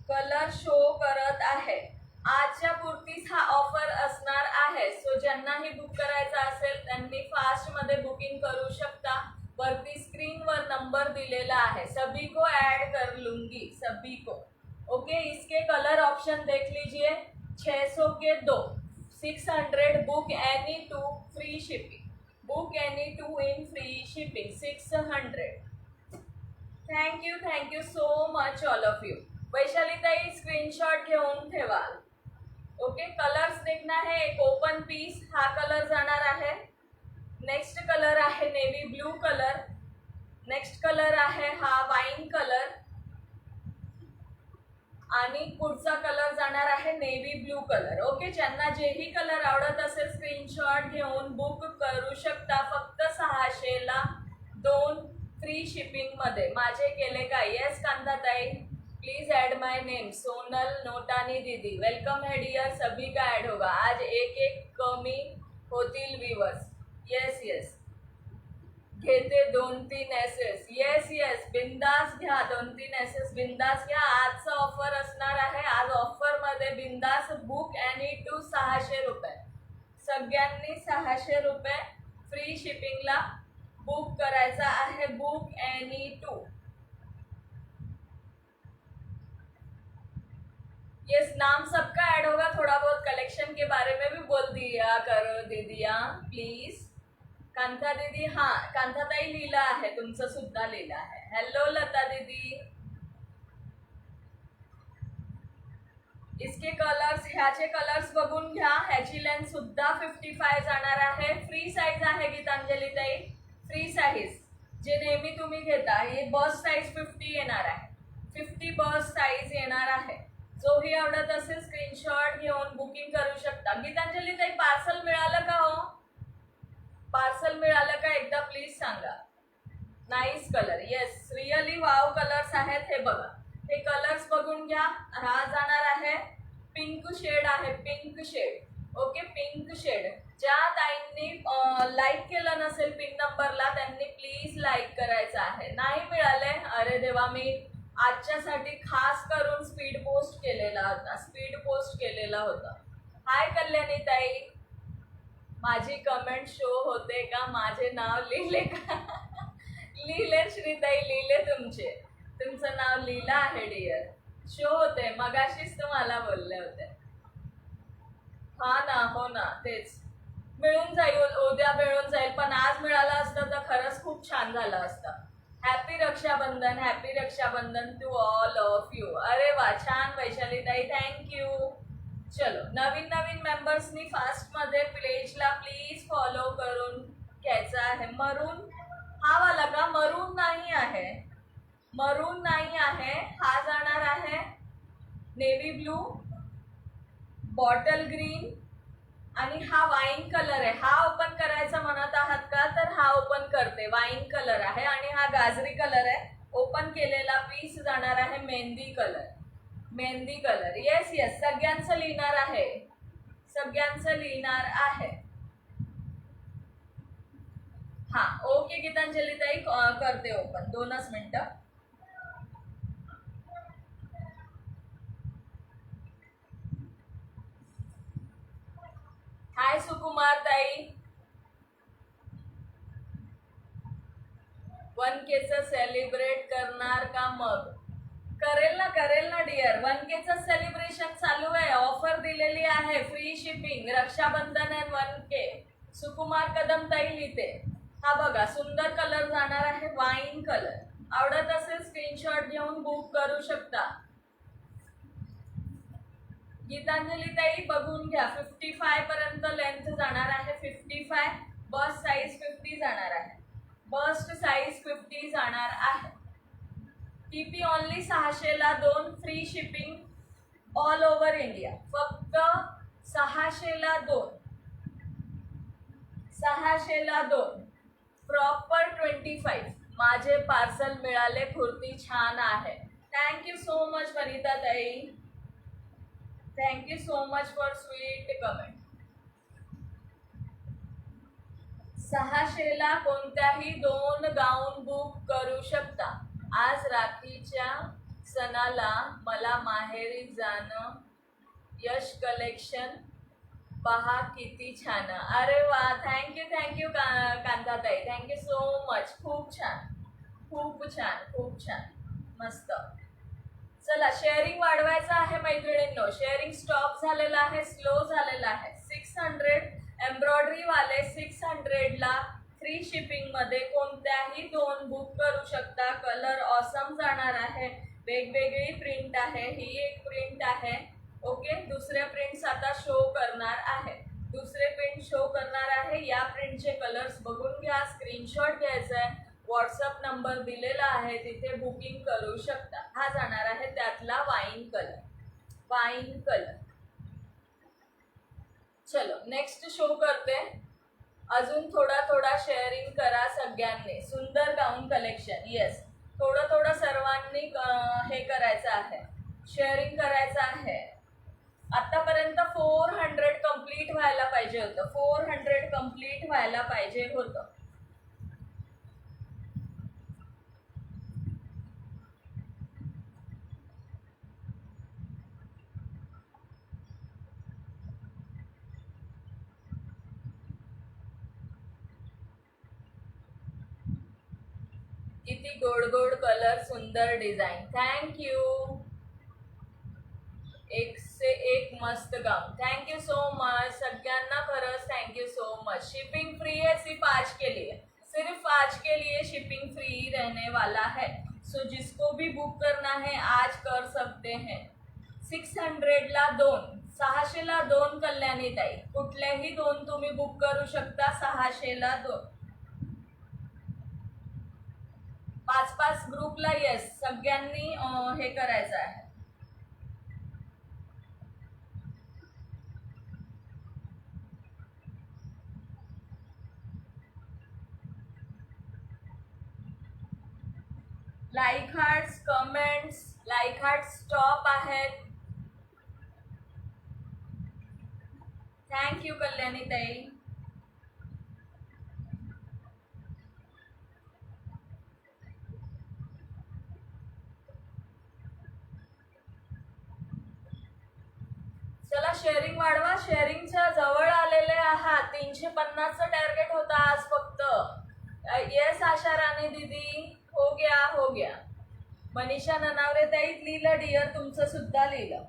कलर शो करत आहे. आजच्या पुरतीच हा ऑफर असणार आहे. सो ज्यांनाही बुक करायचा असेल त्यांनी फास्ट मध्ये बुकिंग करू शकता. वरती स्क्रीनवर नंबर दिलेला आहे. सभी को ऐड कर लूंगी, सभी को. ओके, इसके कलर ऑप्शन देख लीजिए. 600 के 2, 600 book any 2 free shipping. Book any 2 in free shipping 600. Thank you so much all of you. Vaishali ताई, स्क्रीनशॉट घेऊन ठेवा. ओके, कलर्स देखना है. एक ओपन पीस, हा कलर जाणार आहे. नेक्स्ट कलर आहे navy blue colour. Next colour आहे हा वाईन कलर. आणि पुढचा कलर जाणार आहे नेव्ही ब्लू कलर. ओके, ज्यांना जेही कलर आवडत असेल स्क्रीनशॉट घेऊन बुक करू शकता. फक्त 600 ला 2 फ्री शिपिंग मध्ये. माझे केले का? येस कांताताई, please add my name. Sonal Notani दीदी, वेलकम है डियर. सभी का ऐड होगा. आज एक कमी होतील व्ह्यूअर्स. येस, घेते 2-3 एसेस. येस, बिंदास घ्या. 2-3 एसेस बिंदास घ्या. आजचा ऑफर असणार आहे. आज ऑफर मध्ये बिंदास बुक एनी 2 600 रुपये. सगळ्यांनी 600 रुपये फ्री शिपिंगला बुक करायचा आहे. Book any 2. यस, नाम सबका ऐड होगा. थोड़ा बहुत कलेक्शन के बारे में भी बोल दिया करो दीदिया प्लीज. कांता दीदी, हाँ कांताताई लिहिलं आहे, तुमचं सुद्धा लिहिलं आहे. हॅलो लता दीदी. इसके कलर्स, ह्याचे कलर्स बघून घ्या. ह्याची लेंथ सुद्धा 55 जाणार आहे. फ्री साईज आहे गीतांजली ताई, फ्री साईज. जे नेहमी तुम्ही घेता हे बस साईज 50 येणार आहे. 50 बस साईज येणार आहे. जोही आवडत असेल स्क्रीनशॉट घेऊन बुकिंग करू शकता. गीतांजली ताई, पार्सल मिळालं का हो? पार्सल मिळालं का एकदा प्लीज सांगा. Nice colour. Yes, really wow colours आहेत. हे बघा, हे कलर्स बघून घ्या. हा जाणार आहे पिंक शेड आहे. Pink shade. Okay, pink shade. ज्या ताईंनी लाईक केलं नसेल पिन नंबरला त्यांनी प्लीज लाईक करायचं आहे. नाही मिळाले, अरे देवा, मी आजच्यासाठी खास करून स्पीड पोस्ट केलेला होता. हाय कल्याणी ताई, माझी कमेंट शो होते का? माझे नाव लिहिले का? लिहिले श्रीताई, लिहिले. तुमचं नाव लिहिलं आहे डिअर. शो होते, मगाशीच तुम्हाला बोलले होते. हा ना, हो ना, तेच. मिळून जाईल, उद्या मिळून जाईल. पण आज मिळालं असतं तर खरंच खूप छान झालं असतं. Happy Rakshabandhan, happy Rakshabandhan to all of you. अरे वा, छान वैशाली ताई, थँक्यू. चलो, नवीन मेंबर्सनी फास्ट मध्ये पेजला प्लीज फॉलो करून घ्यायचं आहे. मरून हा वाला का? मरून नाही आहे, मरून नाही आहे. हा जाणार आहे नेव्ही ब्लू, बॉटल ग्रीन आणि हा वाईन कलर आहे. हा ओपन करायचा म्हणत आहात का? तर हा ओपन करते. वाईन कलर आहे आणि हा गाजरी कलर आहे. ओपन केलेला पीस जाणार आहे mehndi colour. Mehndi colour. Yes, सगळ्यांचं लिहिणार आहे. हा ओके गीतांजली ताई करते ओपन 2च मिनिटं. हाय सुकुमार ताई. 1K सेलिब्रेट करणार का मग? करेल ना डिअर. 1K सेलिब्रेशन चालू आहे. ऑफर दिलेली आहे. फ्री शिपिंग, रक्षाबंधन आणि 1K. सुकुमार कदम ताई लिहिते. हा बघा सुंदर कलर जाणार आहे, वाईन कलर. आवडत असेल स्क्रीनशॉट घेऊन बुक करू शकता. गीतांजली ताई बघून घ्या. 55 पर्यंत लेंथ जाणार आहे. 55 बस साईज 50 जाणार आहे. बस्ट साईज 50 जाणार आहे. टीपी ओनली 600 ला 2 free shipping all over India. फक्त 600 ला 2. 600 ला 2 प्रॉपर 25. माझे पार्सल मिळाले. कुर्ती छान आहे. थँक्यू सो मच वनिता ताई. Thank you so much for sweet comment. 600 ला कोणत्याही 2 गाऊन बुक करू शकता. आज राखीच्या सणाला मला माहेरी जाणं. यश कलेक्शन पहा किती छान. अरे वा, थँक्यू कांताताई. Thank you so much. खूप छान मस्त. चला शेअरिंग वाढवायचं आहे मैत्रिणींनो. शेअरिंग स्टॉप झालेला आहे, स्लो झालेला आहे. 600 एम्ब्रॉयडरी वाले 600 ला फ्री शिपिंग मध्ये कोणत्याही 2 बुक करू शकता. कलर ऑसम जाणार आहे. वेगवेगळी प्रिंट आहे. ही एक प्रिंट आहे. ओके, दुसरे प्रिंट्स आता शो करणार आहे. या प्रिंटचे कलर्स बघून घ्या. स्क्रीनशॉट घ्यायचा आहे. व्हॉट्सअप नंबर दिलेला आहे, तिथे बुकिंग करू शकता. हा जाणार आहे त्यातला वाईन कलर. चलो नेक्स्ट शो करते. अजून थोडा शेअरिंग करा सगळ्यांनी. सुंदर गाऊन कलेक्शन. येस, थोडं सर्वांनी हे करायचं आहे, शेअरिंग करायचं आहे. आतापर्यंत 400 कंप्लीट व्हायला पाहिजे होतं. 400 कंप्लीट व्हायला पाहिजे होतं. किती गोड कलर, सुंदर डिझाईन. थँक्यू. एक से एक मस्त गाऊन. थँक्यू सो मच सगळ्यांना. खरंच thank you so much. Shipping free है सिर्फ आज के लिए शिपिंग फ्री रहने वाला है. सो जिसको भी बुक करना है आज कर सकते हैं. 600 ला 2, 600 ला 2 कल्याणी ताई. कुठल्याही 2 तुम्ही बुक करू शकता. 600 ला 2. 5 ग्रुपला येस सगळ्यांनी हे करायचं आहे. Like hearts, comments, like heart stop आहेत. थँक्यू कल्याणी ताई. चला शेअरिंग वाढवा. शेअरिंगच्या जवळ आलेले आहात. 350चं टार्गेट होता आज फक्त. येस आशा राणी दीदी. हो गया. मनीषा ननावरे ताई लिहिलं डिअर. तुमचं सुद्धा लिहिलं.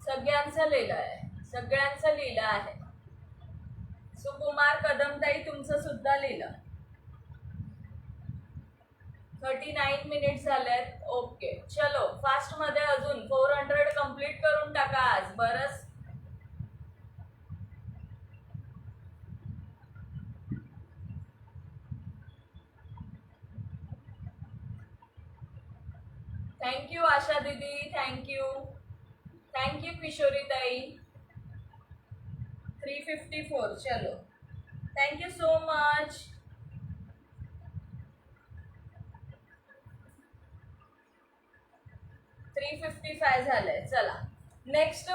सगळ्यांचं लिहिलं आहे. सुकुमार कदम ताई तुमचं सुद्धा लिहिलं. 39 मिनिट्स झालेत. ओके चलो फास्ट मध्ये अजून 400 कंप्लीट करून टाका आज. बरंच थँक्यू आशा दीदी. थँक्यू किशोरी ताई. 354. चलो थँक्यू सो मच. 355 झालंय. चला नेक्स्ट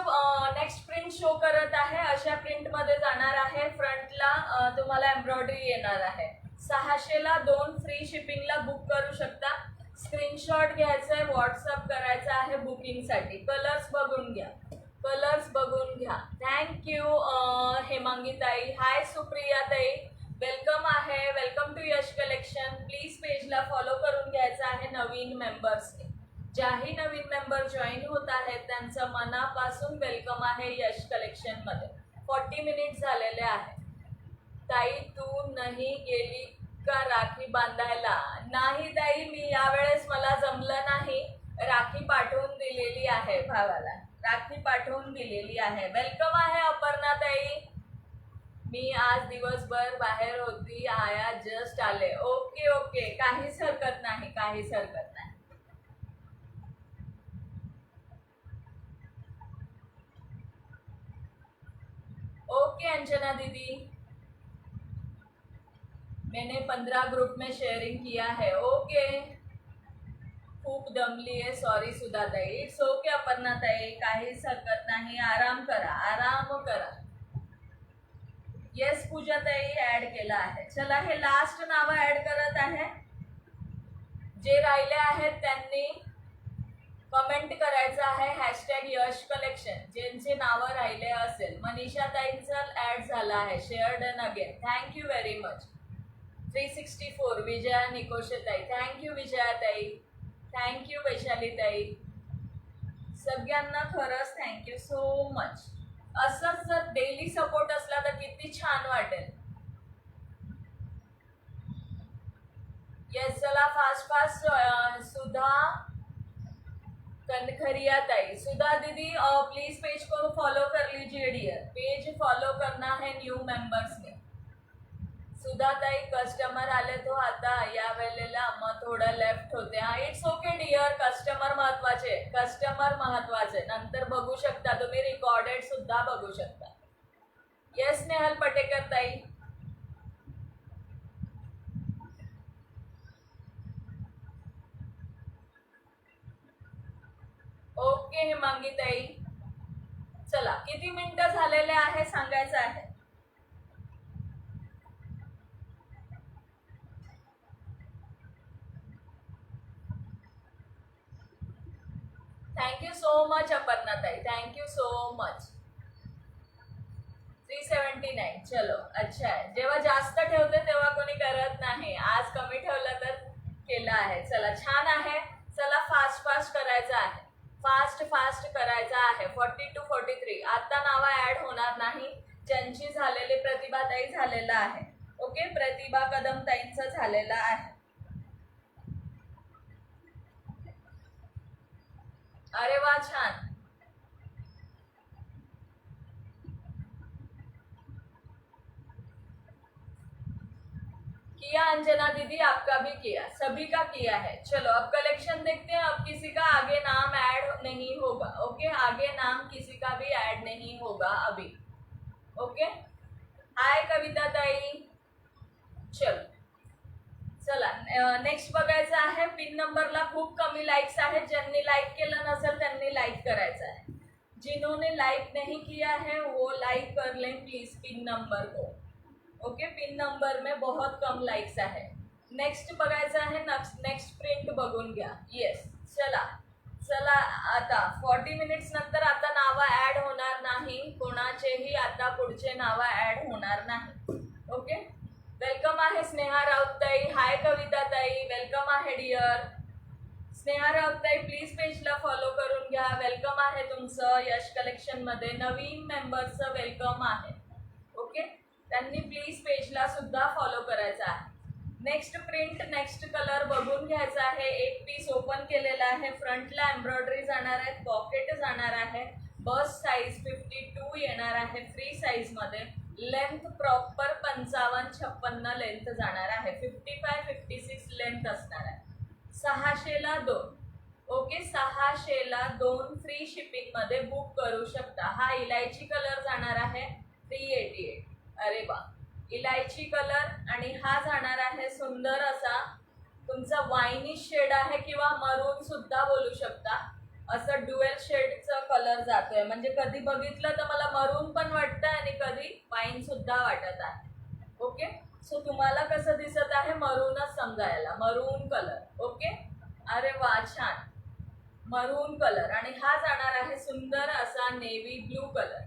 प्रिंट शो करत आहे. अशा प्रिंट मध्ये जाणार आहे. फ्रंटला तुम्हाला एम्ब्रॉयडरी येणार आहे. 600ला 2 फ्री शिपिंगला बुक करू शकता. स्क्रीनशॉट घ्यायचा आहे, व्हॉट्सअप करायचा आहे बुकिंगसाठी. कलर्स बघून घ्या. थँक्यू हेमांगी ताई. हाय सुप्रिया ताई, वेलकम आहे. Welcome to Yash collection. Please पेजला फॉलो करून घ्यायचं आहे नवीन मेंबर्सने. ज्याही नवीन मेंबर जॉईन होत आहेत त्यांचं मनापासून वेलकम आहे यश कलेक्शन मध्ये. 40 मिनिट झालेले आहेत. ताई तू नाही गेली का राखी बांधायला? नाही ताई, मी यावेळेस मला जमलं नाही. राखी पाठवून दिलेली आहे भावाला, राखी पाठवून दिलेली आहे. वेलकम आहे अपर्णा ताई. मी आज दिवसभर बाहेर होती, आया जस्ट आले. ओके, काहीच हरकत नाही. ओके अंजना दीदी, मैंने 15 ग्रुप में शेयरिंग किया है. ओके, खूप दमली आहे. सॉरी सुधा ताई. इट्स ओके अपर्णा ताई, काहीच हरकत नाही. आराम करा. येस पूजा ताई ऍड केला आहे. चला हे लास्ट नाव ऍड करत आहे. जे राहिले आहेत त्यांनी कमेंट करायचं आहे हॅशटॅग यश कलेक्शन. ज्यांचे नावं राहिले असेल. मनीषा ताईंचा ऍड झाला आहे. Share done again. Thank you very much. 364 Vijaya Nikoshe ताई. थँक्यू विजया ताई. थँक्यू वैशाली ताई. सगळ्यांना खरंच थँक्यू सो मच. असंच जर डेली सपोर्ट असला तर किती छान वाटेल. येस चला फास्ट सुधा कनखरिया ताई. सुधा दीदी प्लीज पेज को फॉलो कर लीजिए डियर. पेज फॉलो करना है न्यू मेंबर्स ने. सुधा ताई कस्टमर आले तो आता या वेळेला मग थोडं लेफ्ट होते. हा इट्स ओके डिअर. कस्टमर महत्वाचे. नंतर बघू शकता तुम्ही, रिकॉर्डेड सुद्धा बघू शकता. येस नेहल पटेकर ताई. ओके हेमांगी ताई. चला किती मिनिटं झालेले आहे सांगायचं आहे. थँक्यू सो मच अपर्णा ताई. Thank you so much. 379. चलो अच्छा आहे. जेव्हा जास्त ठेवते तेव्हा कोणी करत नाही. आज कमी ठेवलं तर केलं आहे. चला छान आहे. चला फास्ट करायचं आहे. फास्ट करायचं आहे. 40 to 43. आता नाव ऍड होणार नाही. ज्यांची झालेली प्रतिभा ताई झालेला आहे. ओके, प्रतिभा कदम ताईंचं झालेलं आहे. अरे वाह छान. किया अंजना दीदी, आपका भी किया, सभी का किया है. चलो अब कलेक्शन देखते हैं. अब किसी का आगे नाम ऐड नहीं होगा. ओके, आगे नाम किसी का भी ऐड नहीं होगा अभी. ओके, हाय कविता ताई. चला नेक्स्ट बघायचं आहे. पिन नंबरला खूप कमी लाइक्स आहेत. ज्यांनी लाइक केलं नसेल त्यांनी लाइक करायचं आहे. जिन्होंने लाइक नहीं किया है वो लाइक कर लें प्लीज पिन नंबर को. ओके, पिन नंबर में बहुत कम लाइक्स आहे. नेक्स्ट बघायचं आहे. नेक्स्ट प्रिंट बघून घ्या. येस चला आता 40 मिनिट्स नंतर आता नावं ऍड होणार नाही. कोणाचेही आता पुढचे नावं ऍड होणार नाही. ओके, वेलकम आहे स्नेहा राऊत ताई. हाय कविता ताई, वेलकम आहे डिअर. स्नेहा राऊत ताई प्लीज पेजला फॉलो करून घ्या. वेलकम आहे तुमचं यश कलेक्शन मध्ये. नवीन मेंबरचं वेलकम आहे. ओके, त्यांनी प्लीज पेजला सुद्धा फॉलो करायचं आहे. नेक्स्ट प्रिंट नेक्स्ट कलर बघून घ्यायचा आहे. एक पीस ओपन केलेला आहे. फ्रंटला एम्ब्रॉयडरी जाणार आहे, पॉकेट जाणार आहे. बस साईज 52 येणार आहे फ्री साईज मध्ये. लेंथ प्रॉपर 55-56 लेंथ जाणार आहे. 55-56 लेंथ असणार आहे. 600ला 2. ओके, 600ला 2 फ्री शिपिंग मध्ये बुक करू शकता. हा इलायची कलर जाणार आहे 388. अरे वा, इलायची कलर. आणि हा जाणार आहे सुंदर असा तुमचा वाईनी शेड आहे किंवा मरून सुद्धा बोलू शकता. असं ड्युएल शेडचं कलर जातोय, म्हणजे कधी बघितलं तर मला मरून पण वाटतं आणि कधी वाईन सुद्धा वाटत आहे. ओके, सो तुम्हाला कसं दिसत आहे मरूनच समजायला, मरून कलर. ओके, अरे वा छान, मरून कलर. आणि हा जाणार आहे सुंदर असा navy blue colour,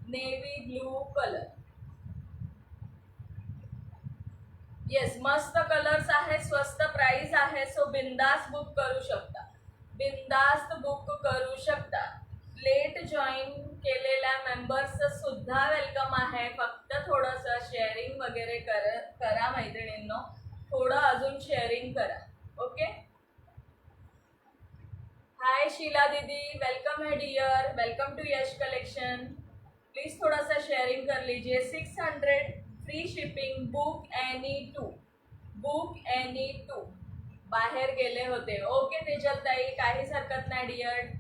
navy blue colour. Yes, मस्त कलर्स आहे, स्वस्त प्राइस आहे, सो बिंदास बुक करू शकता, बिंदास्त बुक करू शकता. लेट जॉईन केलेल्या मेंबर्स सुद्धा वेलकम आहे. फक्त थोडंसं शेअरिंग वगैरे करा मैत्रिणींनो, थोडं अजून शेअरिंग करा. ओके, हाय शीला दीदी, वेलकम है dear, welcome to Yash collection. Please थोड़ा सा शेयरिंग कर लीजिए. 600 free shipping, book any two, book any two. बाहेर गेले होते. ओके तेजल ताई, काहीच हरकत नाही डियर.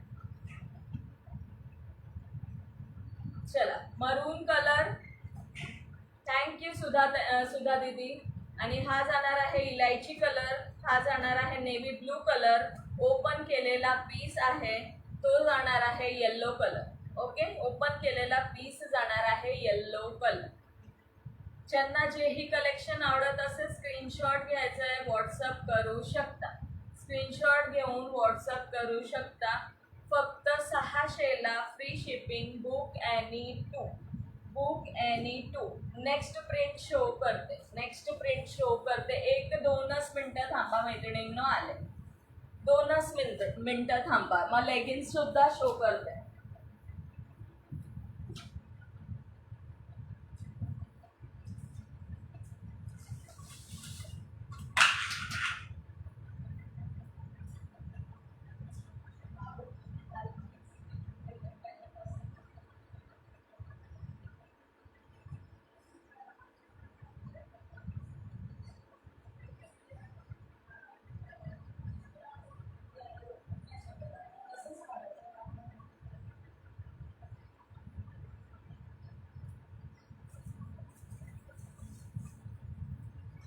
चला, मरून कलर, थँक्यू सुधा दीदी. आणि हा जाणार आहे इलायची कलर, हा जाणार आहे नेव्ही ब्लू कलर. ओपन केलेला पीस आहे तो जाणार आहे येल्लो कलर. ओके, ओपन केलेला पीस जाणार आहे येल्लो कलर. ज्यांना जेही कलेक्शन आवडत असेल स्क्रीनशॉट घ्यायचा आहे, व्हॉट्सअप करू शकता, स्क्रीनशॉट घेऊन व्हॉट्सअप करू शकता. फक्त 600ला free shipping, book any two, book any two. Next print show करते, नेक्स्ट प्रिंट शो करते. 1-2च मिनटं थांबा मैत्रिणींनो, आले 2च मिनटं थांबा, मग लेगिन्स सुद्धा शो करते.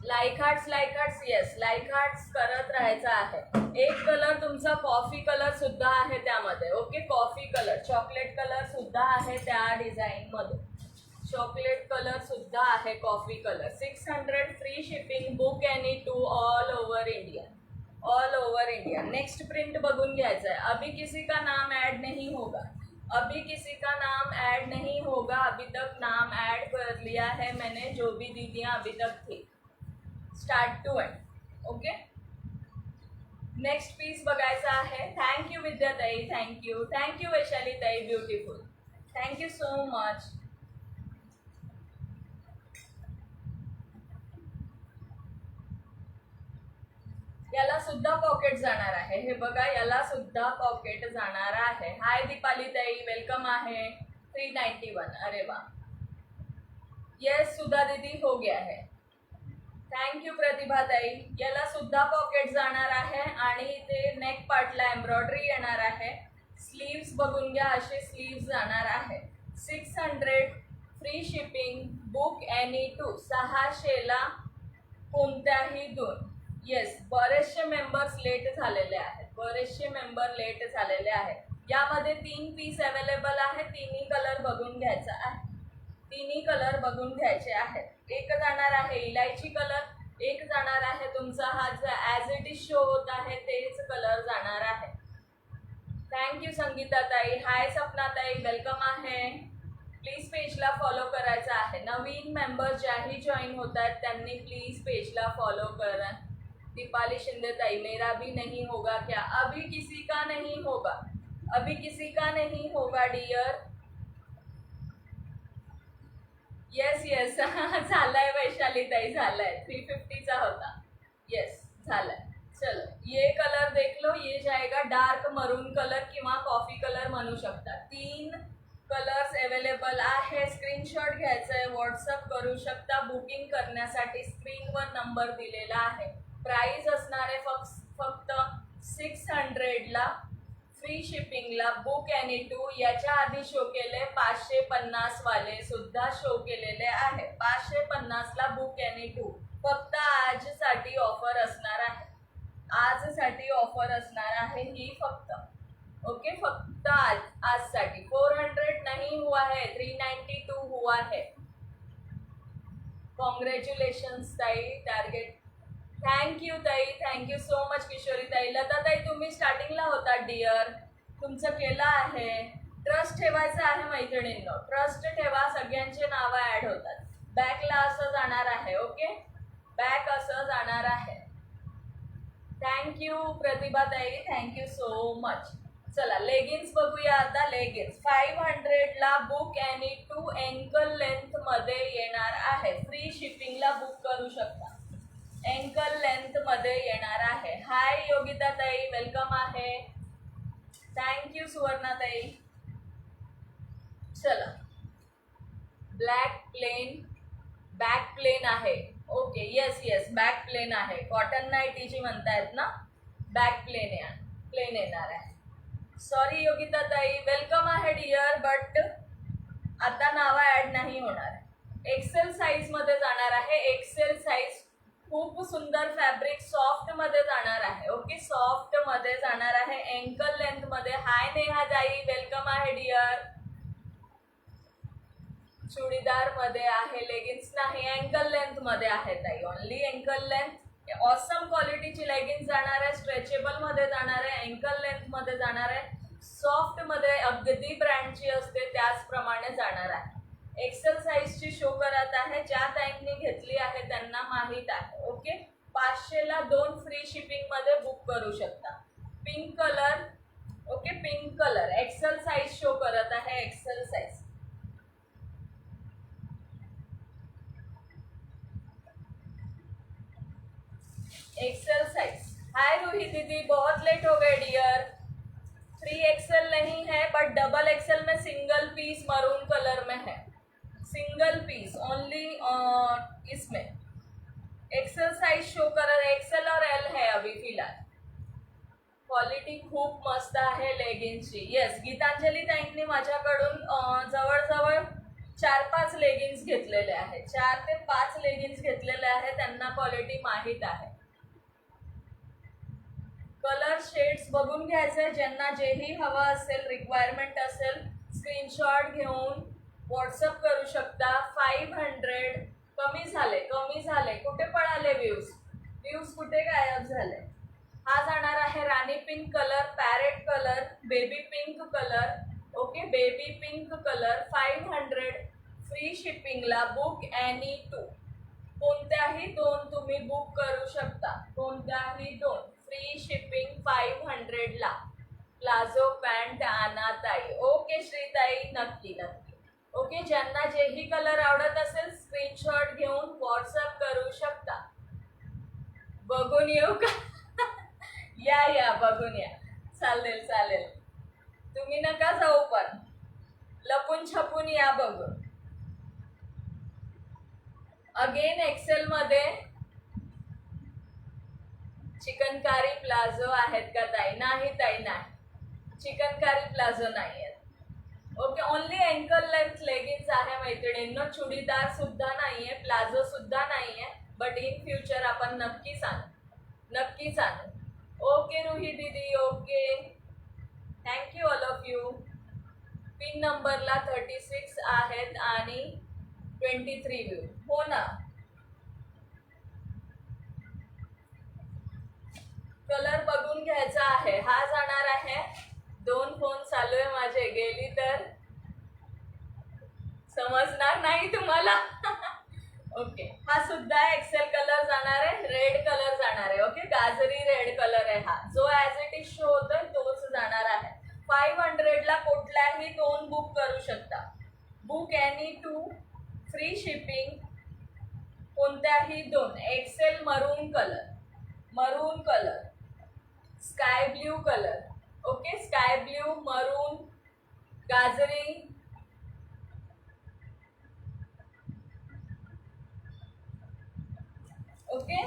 Like hearts, yes like hearts करत राहायचं आहे. एक कलर तुमचा कॉफी कलर सुद्धा आहे त्यामध्ये. Okay, coffee colour, chocolate colour सुद्धा आहे त्या डिझाईन मध्ये, चॉकलेट कलर सुद्धा आहे, coffee colour. 600 free shipping, book any to, all over India, all over India. Next print बघून घ्यायचा है. अभी किसी का नाम ऐड नहीं होगा, अभी किसी का नाम ऐड नहीं होगा. अभी तक नाम ऐड कर लिया है मैंने, जो भी दीदियाँ अभी तक थी, start to end. Okay, next piece बघायचा आहे. थँक्यू विद्याताई, थँक्यू, थँक्यू वैशाली ताई, ब्युटिफुल, थँक्यू सो मच. याला सुद्धा पॉकेट जाणार आहे, हे बघा, याला सुद्धा पॉकेट जाणार आहे. हाय दीपाली ताई, वेलकम आहे. 391, अरे वा, येस सुधा दीदी हो गया है, थँक्यू प्रतिभा ताई. याला सुद्धा पॉकेट जाणार आहे आणि ते नेक पार्टला एम्ब्रॉयडरी येणार आहे. स्लीव्स बघून घ्या, असे स्लीव्स जाणार आहे. 600 free shipping, book any two. 600ला कोणत्याही दोन. येस, बरेचसे मेंबर्स लेट झालेले आहेत, बरेचसे मेंबर लेट झालेले आहेत. यामध्ये 3 पीस अवेलेबल आहे, तिन्ही कलर बघून घ्यायचा आहे, तिन्ही कलर बघून घ्यायचे आहेत. एक जाणार आहे इलायची कलर, एक जाणार आहे तुमचा हा जो ॲज इट इज शो होत आहे तेच कलर जाणार आहे. थँक्यू संगीता ताई. हाय सपना ताई, वेलकम आहे. प्लीज पेजला फॉलो करायचं आहे. नवीन मेंबर ज्याही जॉईन होत आहेत त्यांनी प्लीज पेजला फॉलो करा. दीपाली शिंदे ताई, मेरा भी नहीं होगा क्या? अभी किसी का नहीं होगा, अभी किसी का नहीं होगा डियर. येस येस झालाय वैशाली ताई, झालाय. 350चा होता, येस झालाय. चलो, ये कलर देख लो, ये जाएगा डार्क मरून कलर किंवा कॉफी कलर म्हणू शकता. 3 कलर्स अवेलेबल आहे. स्क्रीनशॉट घ्यायचा आहे, व्हॉट्सअप करू शकता. बुकिंग करण्यासाठी स्क्रीनवर नंबर दिलेला आहे. प्राइस असणार आहे फक्त 600ला फ्री शिपिंगला, बुक एनी टू. याच्या आधी शो केले 550 वाले सुद्धा शो केलेले आहे. 550ला बुक एनी टू. फक्त आजसाठी ऑफर असणार आहे, आजसाठी ऑफर असणार आहे ही फक्त. ओके फक्त आज आज साठी 400 नहीं हुआ है, 392 हुआ है. कॉंग्रॅच्युलेशन्स ताई, टार्गेट. थँक्यू ताई, थँक्यू सो मच किशोरी ताई. लता ताई तुम्ही स्टार्टिंगला होता डिअर, तुमचं केलं आहे. ट्रस्ट ठेवायचं आहे मैत्रिणींनो, ट्रस्ट ठेवा, सगळ्यांचे नावं ऍड होतात. बॅकला असं जाणार आहे. ओके बॅक असं जाणार आहे. थँक्यू प्रतिभा ताई, थँक्यू सो मच. चला लेगिन्स बघूया आता. लेगिन्स 500 ला बुक आणि 2 एंकल लेंथ मध्ये येणार आहे. फ्री शिपिंगला बुक करू शकता. एंकल लेंथ मध्ये येणार आहे. हाय योगिता ताई, वेलकम आहे. थँक्यू सुवर्णा ताई. चला ब्लॅक प्लेन, बॅक प्लेन आहे. Okay yes yes back plain आहे. कॉटन नाईटीची म्हणतायत ना, बॅक प्लेन येणार आहे. सॉरी योगिता ताई, वेलकम आहे डिअर, बट आता नाव ऍड नाही होणार. एक्सेल साईज मध्ये जाणार आहे. एक्सेल साईज खूप सुंदर फॅब्रिक सॉफ्ट मध्ये जाणार आहे. ओके सॉफ्ट मध्ये जाणार आहे, एंकल लेंथ मध्ये. हाय नेहा ताई, वेलकम आहे डिअर. चुडीदार मध्ये आहे, लेगिन्स नाही, एंकल लेंथ मध्ये आहे ताई, ओनली एंकल लेंथ. ऑसम क्वालिटीची लेगिन्स जाणार आहे, स्ट्रेचेबल मध्ये जाणार आहे, एंकल लेंथ मध्ये जाणार आहे, सॉफ्ट मध्ये अगदी ब्रँडची असते त्याचप्रमाणे जाणार आहे. एक्सेल साईजची शो करत आहे. ज्या ताईंनी घेतली आहे त्यांना माहीत आहे. ओके 500 ला 2 फ्री शिपिंग मध्ये बुक करू शकता. Pink colour, okay pink colour XL size show करत आहे. XL size XL size. Hi Ruhi दीदी, बहुत लेट हो गए डियर. 3XL नहीं है बट डबल एक्सेल में सिंगल पीस मरून कलर में है. सिंगल पीस ओनली इसमें एक्सेल साइज शो कर. एक्सेल और एल है अभी फिलहाल. क्वालिटी खूप मस्त आहे लेगिन्सची. येस गीतांजली ताईंनी माझ्याकडून जवळजवळ 4-5 लेगिन्स घेतलेले आहेत. 4 ते 5 लेगिन्स घेतलेले आहेत. त्यांना क्वालिटी माहीत आहे. कलर शेड्स बघून घ्यायचे. ज्यांना जेही हवा असेल, रिक्वायरमेंट असेल, स्क्रीनशॉट घेऊन व्हॉट्सअप करू शकता. 500 कमी झाले. कुठे पळाले व्ह्यूज कुठे गायब झाले. हा जाणार आहे rani pink colour, parrot colour, baby pink colour. Okay baby pink colour 500 free शिपिंगला. बुक एनी 2, कोणत्याही 2 तुम्ही बुक करू शकता. कोणत्याही 2 फ्री शिपिंग 500 ला. प्लाझो पॅन्ट आणा ताई. ओके श्रीताई, नक्की. ओके ज्यांना जेही कलर आवडत असेल स्क्रीनशॉट घेऊन व्हॉट्सअप करू शकता. बघून येऊ का? या बघून या. चालेल. तुम्ही नका जाऊ, पण लपून छपून या बघून. अगेन एक्सेल मध्ये चिकनकारी प्लाझो आहेत का ताई? नाही ताई, नाही चिकनकारी प्लाझो नाही आहेत. Okay only ankle length leggings आहे मैत्रिणींनो. चुडीदार सुद्धा नाहीये, प्लाझो सुद्धा नाहीये, बट इन फ्युचर आपण नक्कीच आणू. ओके रुही दीदी, okay thank you all of you. Pin नंबरला 36 आहेत आणि 23 व्ह्यू. हो ना. कलर बघून घ्यायचा आहे. हा जाणार आहे. 2 फोन चालू आहे माझे, गेली तर समजणार नाही तुम्हाला. ओके हा सुद्धा एक्सेल कलर जाणार आहे. रेड कलर जाणार आहे. ओके गाजरी रेड कलर आहे. हा जो ॲज इट इज शो होतोय तोच जाणार आहे. 500 ला कुठल्याही 2 बुक करू शकता. Book any 2 free shipping. कोणत्याही 2. एक्सेल मरून colour, sky blue colour. Okay sky blue, मरून, गाजरी. ओके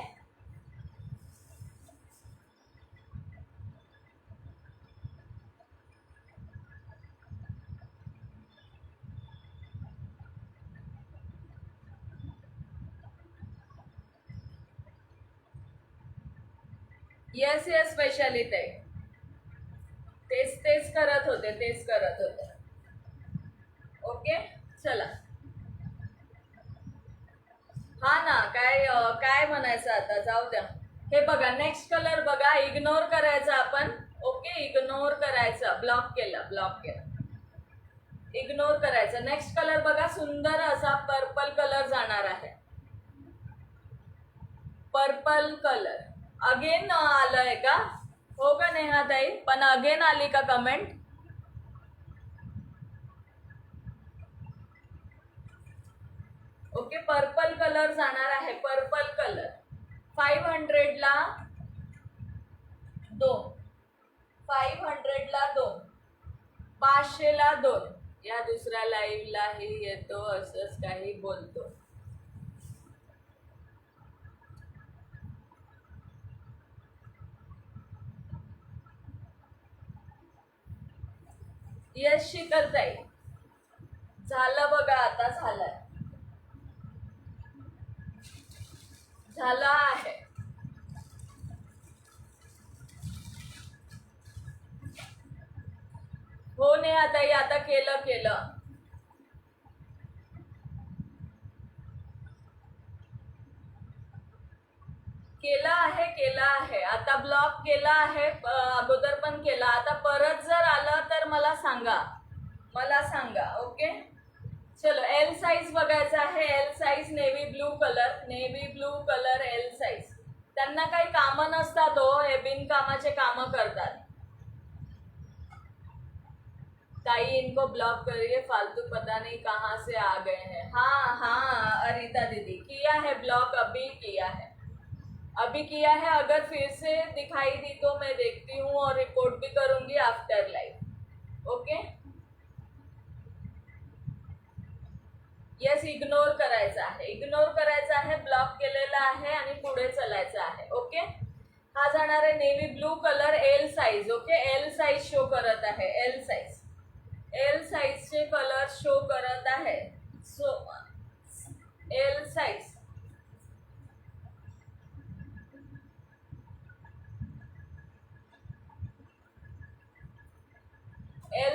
येस वैशाली ताई. तेच करत होते. ओके चला. हा ना, काय म्हणायचं आता, जाऊ द्या. हे बघा, नेक्स्ट कलर बघा, इग्नोर करायचा आपण. ओके, इग्नोर करायचं, ब्लॉक केलं. इग्नोर करायचं. नेक्स्ट कलर बघा, सुंदर असा पर्पल कलर जाणार आहे. पर्पल कलर अगेन आलंय का? हो का नेहाताई? पण अगेन आली का कमेंट? ओके, पर्पल कलर जाणार आहे. पर्पल कलर 500 ला 2, 500 ला 2, 500 ला 2. या दुसऱ्या लाईव्हलाही येतो, असंच काही बोलतो. यस शीतलताई, झालं बघा, आता झालं आहे. हो ने आता केलं. केला आहे. आता ब्लॉक केला आहे, अगोदर पण केला. आता परत जर आलं तर मला सांगा. ओके चलो. एल साईज बघायचा आहे. L size navy blue colour L size. त्यांना काही कामं नसतात हो, हे बिनकामाचे कामं करतात. ताई इनको ब्लॉक करिए, फालतू पता नहीं कहाँ से आ गए हैं. हाँ अरिता दीदी, किया है ब्लॉक, अभी किया है. अगर फिर से दिखाई दी तो मैं देखती हूँ और रिपोर्ट भी करूंगी after live. Okay yes, ignore करायचा आहे. ब्लॉक केलेला आहे आणि पुढे चालायचं आहे. ओके, हा जाणार आहे navy blue colour L size. Okay, L size show करत आहे. एल साईजचे कलर शो करत आहे. सो एल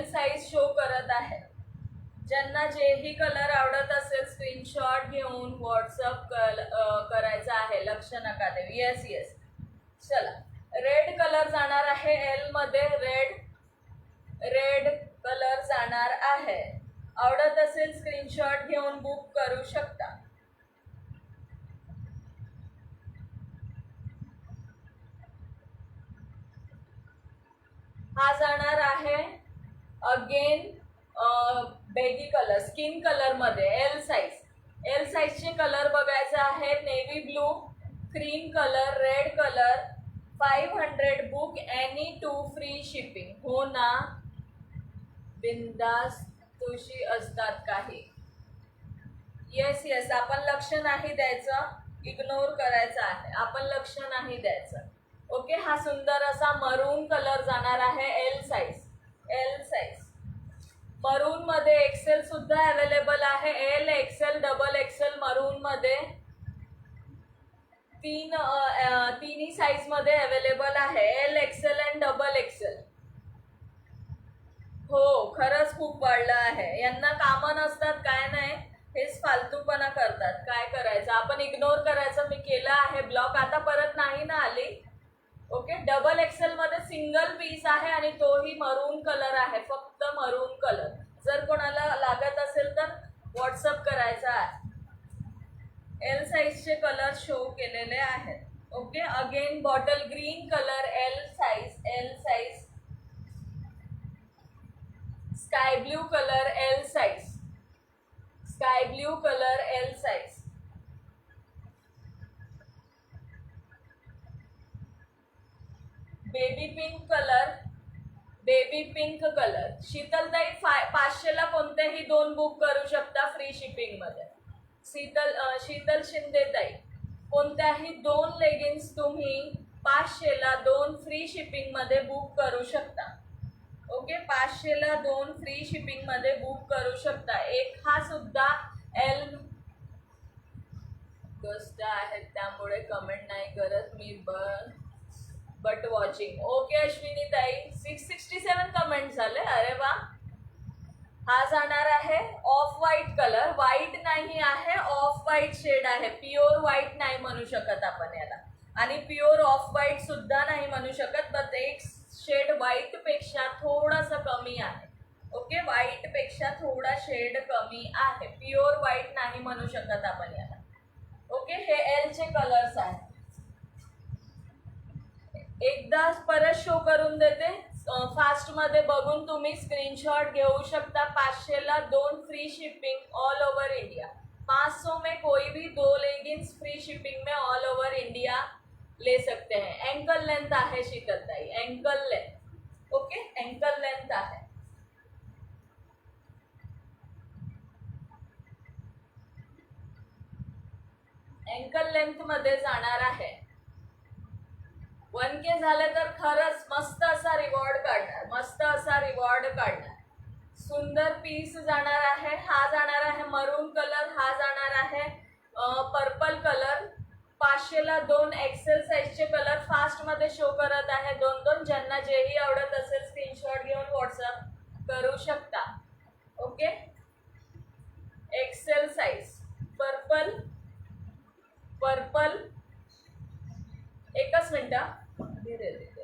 साईज शो करत आहे. ज्यांना जेही कलर आवडत असेल स्क्रीनशॉट घेऊन व्हॉट्सअप करायचा आहे. लक्ष नका देऊ. येस चला. रेड कलर जाणार आहे. एल मध्ये रेड कलर जाणार आहे. आवडत असेल स्क्रीनशॉट घेऊन बुक करू शकता. हा जाणार आहे अगेन बेगी कलर, स्किन कलर मध्ये. एल साईजचे कलर बघायचे आहे. Navy blue, cream colour, red colour. 500 book, any 2 free shipping. हो ना, बिंदास तुशी असतात काही. येस आपण लक्ष नाही द्यायचं, इग्नोर करायचं आहे. आपण लक्ष नाही द्यायचं. ओके, हा सुंदर असा मरून कलर जाणार आहे. एल साईज मरून मध्ये. एक्सेल सुद्धा अवेलेबल आहे. एल, एक्सेल, डबल एक्सेल मरून मध्ये. तिन्ही साईज मध्ये अवेलेबल आहे. L, XL and double XL. हो, खरंच खूप वाढलं आहे. यांना कामं नसतात, काय नाही, हेच फालतूपणा करतात. काय करायचं, आपण इग्नोर करायचं. मी केलं आहे ब्लॉक, आता परत नाही ना आली. ओके, डबल एक्सेल मध्ये सिंगल पीस आहे आणि तोही मरून कलर आहे. फक्त मरून कलर. जर कोणाला लागत असेल तर व्हॉट्सअप करायचा आहे. एल साईजचे कलर शो केलेले आहेत. Okay, again bottle green colour L size. Sky blue colour L size. Baby pink colour. शीतलताई 500 ला कोणतेही 2 बुक करू शकता फ्री शिपिंग मध्ये. शीतल शिंदेताई, कोणत्याही 2 लेगिन्स तुम्ही 500 ला 2 फ्री शिपिंग मध्ये बुक करू शकता. ओके, 500 ला 2 फ्री शिपिंग मध्ये बुक करू शकता. एक हा सुद्धा एल गोष्ट आहे, त्यामुळे कमेंट नाही करत मी. But watching. ओके अश्विनी ताई, 667 कमेंट झाले. अरे वा. हा जाणार आहे ऑफ व्हाईट कलर. व्हाईट नाही आहे, ऑफ व्हाईट शेड आहे. प्युअर व्हाईट नाही म्हणू शकत आपण याला, आणि प्युअर ऑफ व्हाईट सुद्धा नाही म्हणू शकत. बट एक शेड व्हाईट पेक्षा थोडंसं कमी आहे. ओके, व्हाईट पेक्षा थोडा शेड कमी आहे. प्युअर व्हाईट नाही म्हणू शकत आपण याला. ओके, हे एल चे कलर्स आहेत. एकदा परत शो करून देते. फास्ट मध्ये बघून तुम्ही स्क्रीनशॉट घेऊ शकता. 500 ला 2 free shipping all over India. 500 में कोई भी 2 लेगिंग्स फ्री शिपिंग में ऑल ओवर इंडिया ले सकते हैं. एंकल लेंथ आहे शीतलताई, ankle length. Okay, ankle length आहे. एंकल लेंथ मध्ये जाणार आहे. 1K झाले तर खरंच मस्त असा रिवॉर्ड काढणार, मस्त असा रिवॉर्ड काढणार. सुंदर पीस जाणार आहे. हा जाणार आहे मरून कलर, हा जाणार आहे पर्पल कलर. 500 ला 2 एक्सेल साईजचे कलर फास्ट मध्ये शो करत आहे. 2-2 ज्यांना जेही आवडत असेल स्क्रीनशॉट घेऊन व्हॉट्सअप करू शकता. Okay, XL size purple, purple. एकच मिनिट, धीरे धीरे.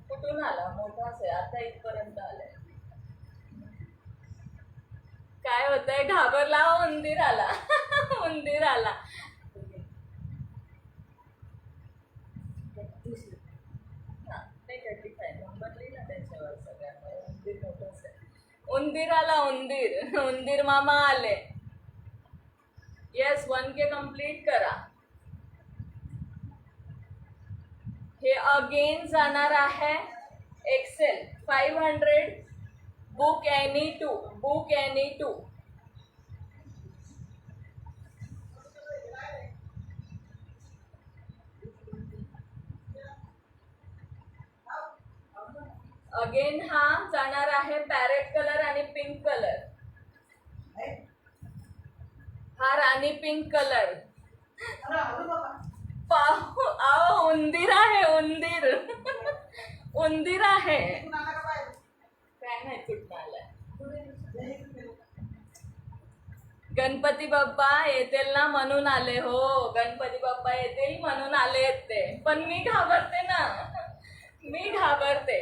कुठून आला? मोठाच आहे आता, इथपर्यंत आलाय. काय होतंय? घाबरला. उंदीर आला. उंदीर आला. उंदीर आला. उंदीर, उंदीर मामा आले. येस, 1K कंप्लीट करा. हे अगेन जाणार आहे XL 500. Book any 2, book any 2. Again हा जाणार आहे पॅरेट कलर आणि पिंक कलर. हा राणी पिंक कलर. आओ, उंदीर आहे, उंदीर. उंदीर आहे. काय नाही कुठं आलाय. गणपती बाप्पा येतील ना म्हणून आले. हो, गणपती बाप्पा येतील म्हणून आले ते. पण मी घाबरते ना, मी घाबरते.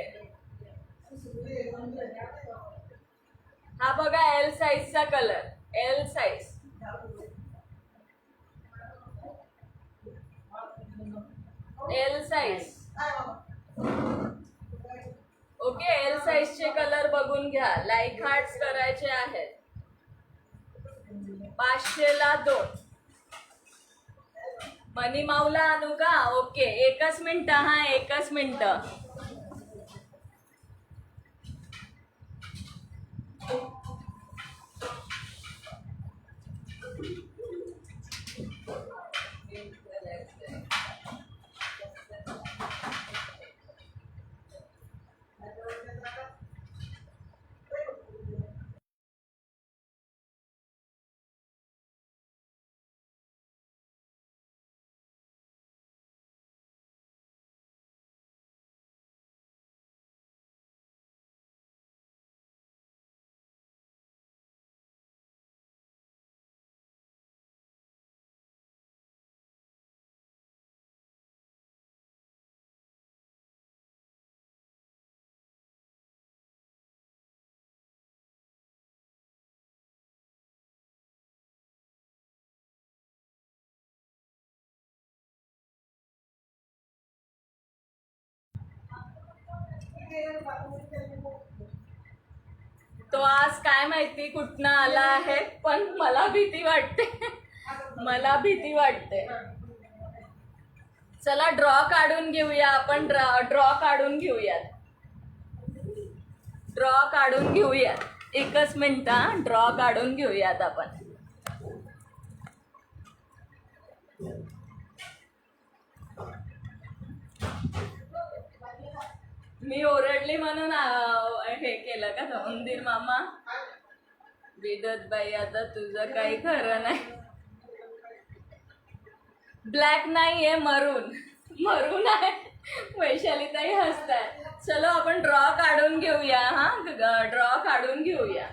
हा बघा एल साईजचा colour, L size. L size. Okay, L साईजचे कलर बघून घ्या. लाईक हार्ट्स करायचे आहेत. 500 ला 2. मनी माऊला आणू का? ओके, एकच मिनिट. हा, एकच मिनिट. तो आज काय माहिती कुठनं आला आहे, पण मला भीती वाटते. मला भीती वाटते. चला ड्रॉ काढून घेऊया आपण. ड्रॉ काढून घेऊयात. ड्रॉ काढून घेऊयात. एकच मिनिट. ड्रॉ काढून घेऊयात आपण. मी ओरडली म्हणून हे केलं का उंदीर मामा? विदत बाई, आता तुझं काही खरं नाही. ब्लॅक नाहीये, मरून. मरून आहे. वैशालीताई हसताय. चलो आपण ड्रॉ काढून घेऊया. हा ड्रॉ काढून घेऊया.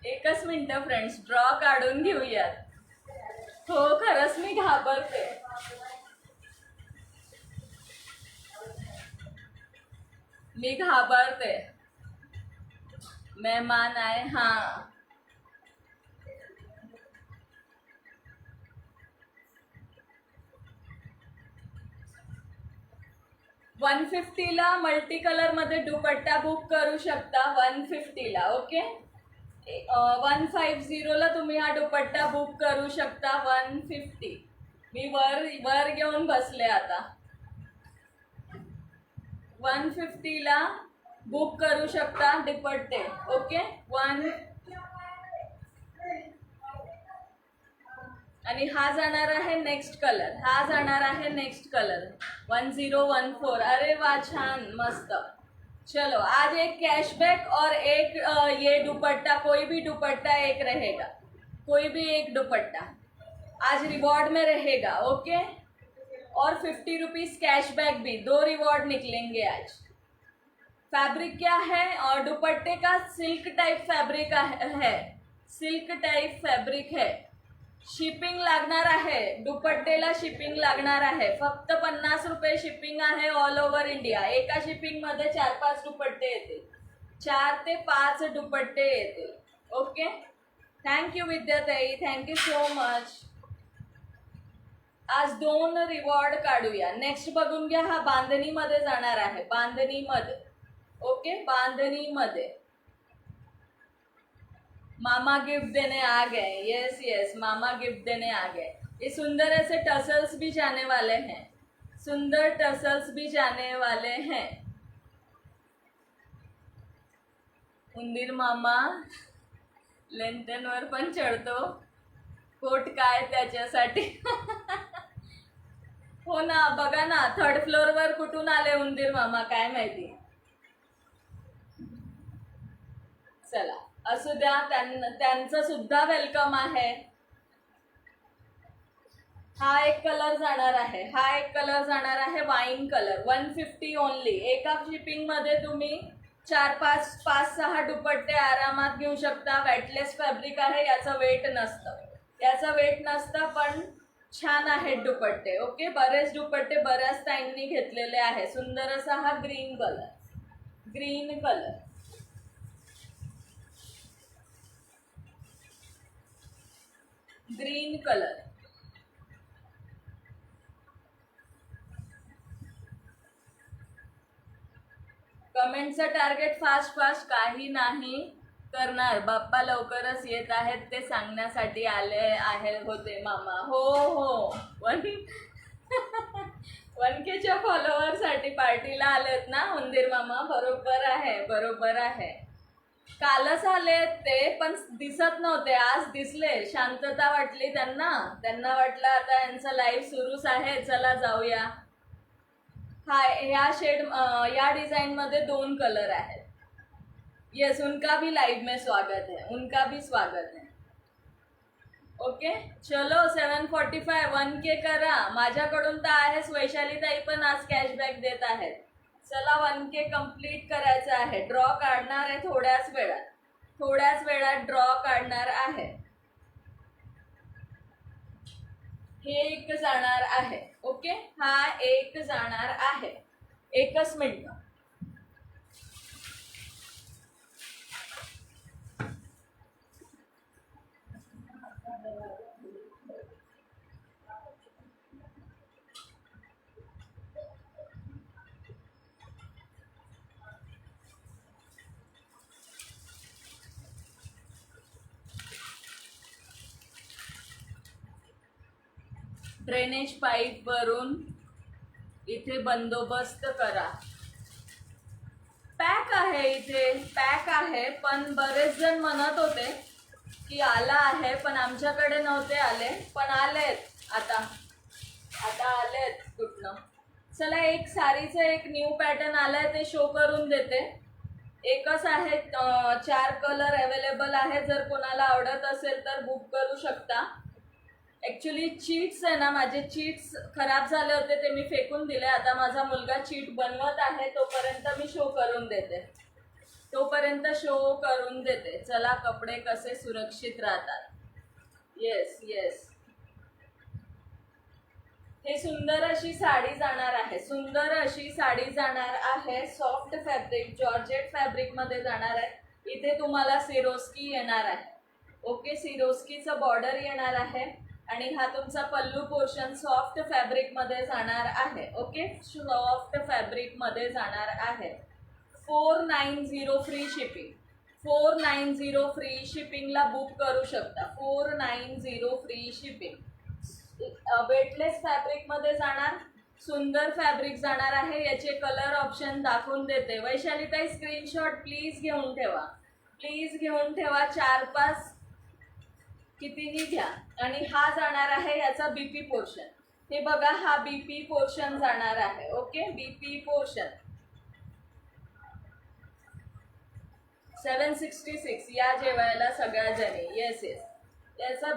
एकच मिनिट फ्रेंड्स, ड्रॉ काढून घेऊयात. हो खरंच मी घाबरते. मी घाबरते. मेहमान आहे. हा 150ला मल्टी कलर मध्ये दुपट्टा बुक करू शकता. 150ला. ओके. 150ला तुम्ही हा दुपट्टा बुक करू शकता. 150. मी वर घेऊन बसले आता. 150ला बुक करू शकता दुपट्टे. ओके. आणि हा जाणार आहे नेक्स्ट कलर. हा जाणार आहे नेक्स्ट कलर 1014. अरे वा, छान, मस्त. चलो आज एक कैशबैक और एक ये दुपट्टा, कोई भी दुपट्टा एक रहेगा. कोई भी एक दुपट्टा आज रिवॉर्ड में रहेगा. ओके. और 50 रुपीज कैशबैक भी. 2 रिवॉर्ड निकलेंगे आज. फैब्रिक क्या है? और दुपट्टे का सिल्क टाइप फैब्रिक है. सिल्क टाइप फैब्रिक है. शिपिंग लागणार आहे. दुपट्टेला शिपिंग लागणार आहे. फक्त 50 रुपये शिपिंग आहे ऑल ओव्हर इंडिया. एका शिपिंग मध्ये 4-5 दुपट्टे येतील. 4 ते 5 दुपट्टे येतील. ओके. थँक्यू विद्याताई, थँक्यू सो मच. आज 2 रिवॉर्ड काढूया. नेक्स्ट बघून घ्या. हा बांधणीमध्ये जाणार आहे. बांधणीमध्ये. ओके. बांधणीमध्ये मामा गिफ्ट देने आ गए. यस यस, मामा गिफ्ट देने आ गए. ये सुंदर ऐसे टसल्स भी जाने वाले हैं. सुंदर टसल्स भी जाने वाले हैं. उंदीर मामा लेंटेनवर पण चढतो. कोट काय त्याच्यासाठी. हो ना, बघा ना, 3rd फ्लोअरवर कुठून आले उंदीर मामा काय माहिती. चला असू द्या, त्यांचं सुद्धा वेलकम आहे. हा एक कलर जाणार आहे. हा एक कलर जाणार आहे वाईन कलर. 150 ओनली. एका शिपिंग मध्ये तुम्ही 4-5-6 दुपट्टे आरामात घेऊ शकता. वेटलेस फॅब्रिक आहे. याचं वेट नसतं. पण छान आहेत दुपट्टे. ओके. बरेच दुपट्टे बऱ्याच ताईंनी घेतलेले आहे. सुंदर असा हा green colour. Green colour. Green colour. कमेंटचं टार्गेट फास्ट काही नाही करणार. बाप्पा लवकरच येत आहेत ते सांगण्यासाठी आले होते मामा. हो 1Kच्या फॉलोअरसाठी पार्टीला आलेत ना उंदीर मामा. बरोबर आहे. कालच आले ते, पण दिसत नव्हते. आज दिसले. शांतता वाटली त्यांना वाटलं आता यांचं लाईव्ह सुरूच आहे, चला जाऊया. या डिझाइन मध्ये 2 कलर आहेत. यस, उनका भी लाइव में स्वागत है. ओके. चलो 745 1K करा. माझ्याकडून तर आहेच. वैशालीताई पण आज कॅशबॅक देत आहेत. चला 1K कंप्लीट करायचं आहे. ड्रॉ काढणार आहे थोड्याच वेळात ड्रॉ काढणार आहे. हे एक जाणार आहे. ओके. हा एक जाणार आहे. एकच मिनिट. ड्रेनेज पाईप वरून इथे बंदोबस्त करा. पॅक आहे. इथे पॅक आहे. पण बरेच जण म्हणत होते की आला आहे, पण आमच्याकडे नव्हते आले. पण आलेत आता आलेत कुठनं. चला एक साडीचं एक न्यू पॅटर्न आलाय ते शो करून देते. एकच आहे. 4 कलर अवेलेबल आहे. जर कोणाला आवडत असेल तर बुक करू शकता. ऍक्च्युली चीट्स आहे ना, माझे चीट्स खराब झाले होते ते मी फेकून दिले. आता माझा मुलगा चीट बनवत आहे, तोपर्यंत मी शो करून देते. चला, कपडे कसे सुरक्षित राहतात. येस येस, हे सुंदर अशी साडी जाणार आहे. सॉफ्ट फॅब्रिक, जॉर्जेट फॅब्रिक मध्ये जाणार आहे. इथे तुम्हाला सिरोस्की येणार आहे. ओके, सिरोस्कीचं बॉर्डर येणार आहे आणि हा तुमचा पल्लू पोर्शन सॉफ्ट फॅब्रिक मध्ये जाणार आहे. ओके, सॉफ्ट फॅब्रिक मध्ये जाणार आहे. 490 फ्री शिपिंग. 490 फ्री शिपिंगला बुक करू शकता. 490 फ्री शिपिंग. वेटलेस फॅब्रिक मध्ये जाणार, सुंदर फॅब्रिक जाणार आहे. याचे कलर ऑप्शन दाखवून देते. वैशाली ताई, स्क्रीनशॉट प्लीज घेऊन ठेवा. 4-5 कितीही घ्या. आणि हा जाणार आहे याचा बीपी पोर्शन. हे बघा, हा बीपी पोर्शन जाणार आहे. Okay, BP portion 766. या जेवायला सगळ्या जणी. येस येस, याचा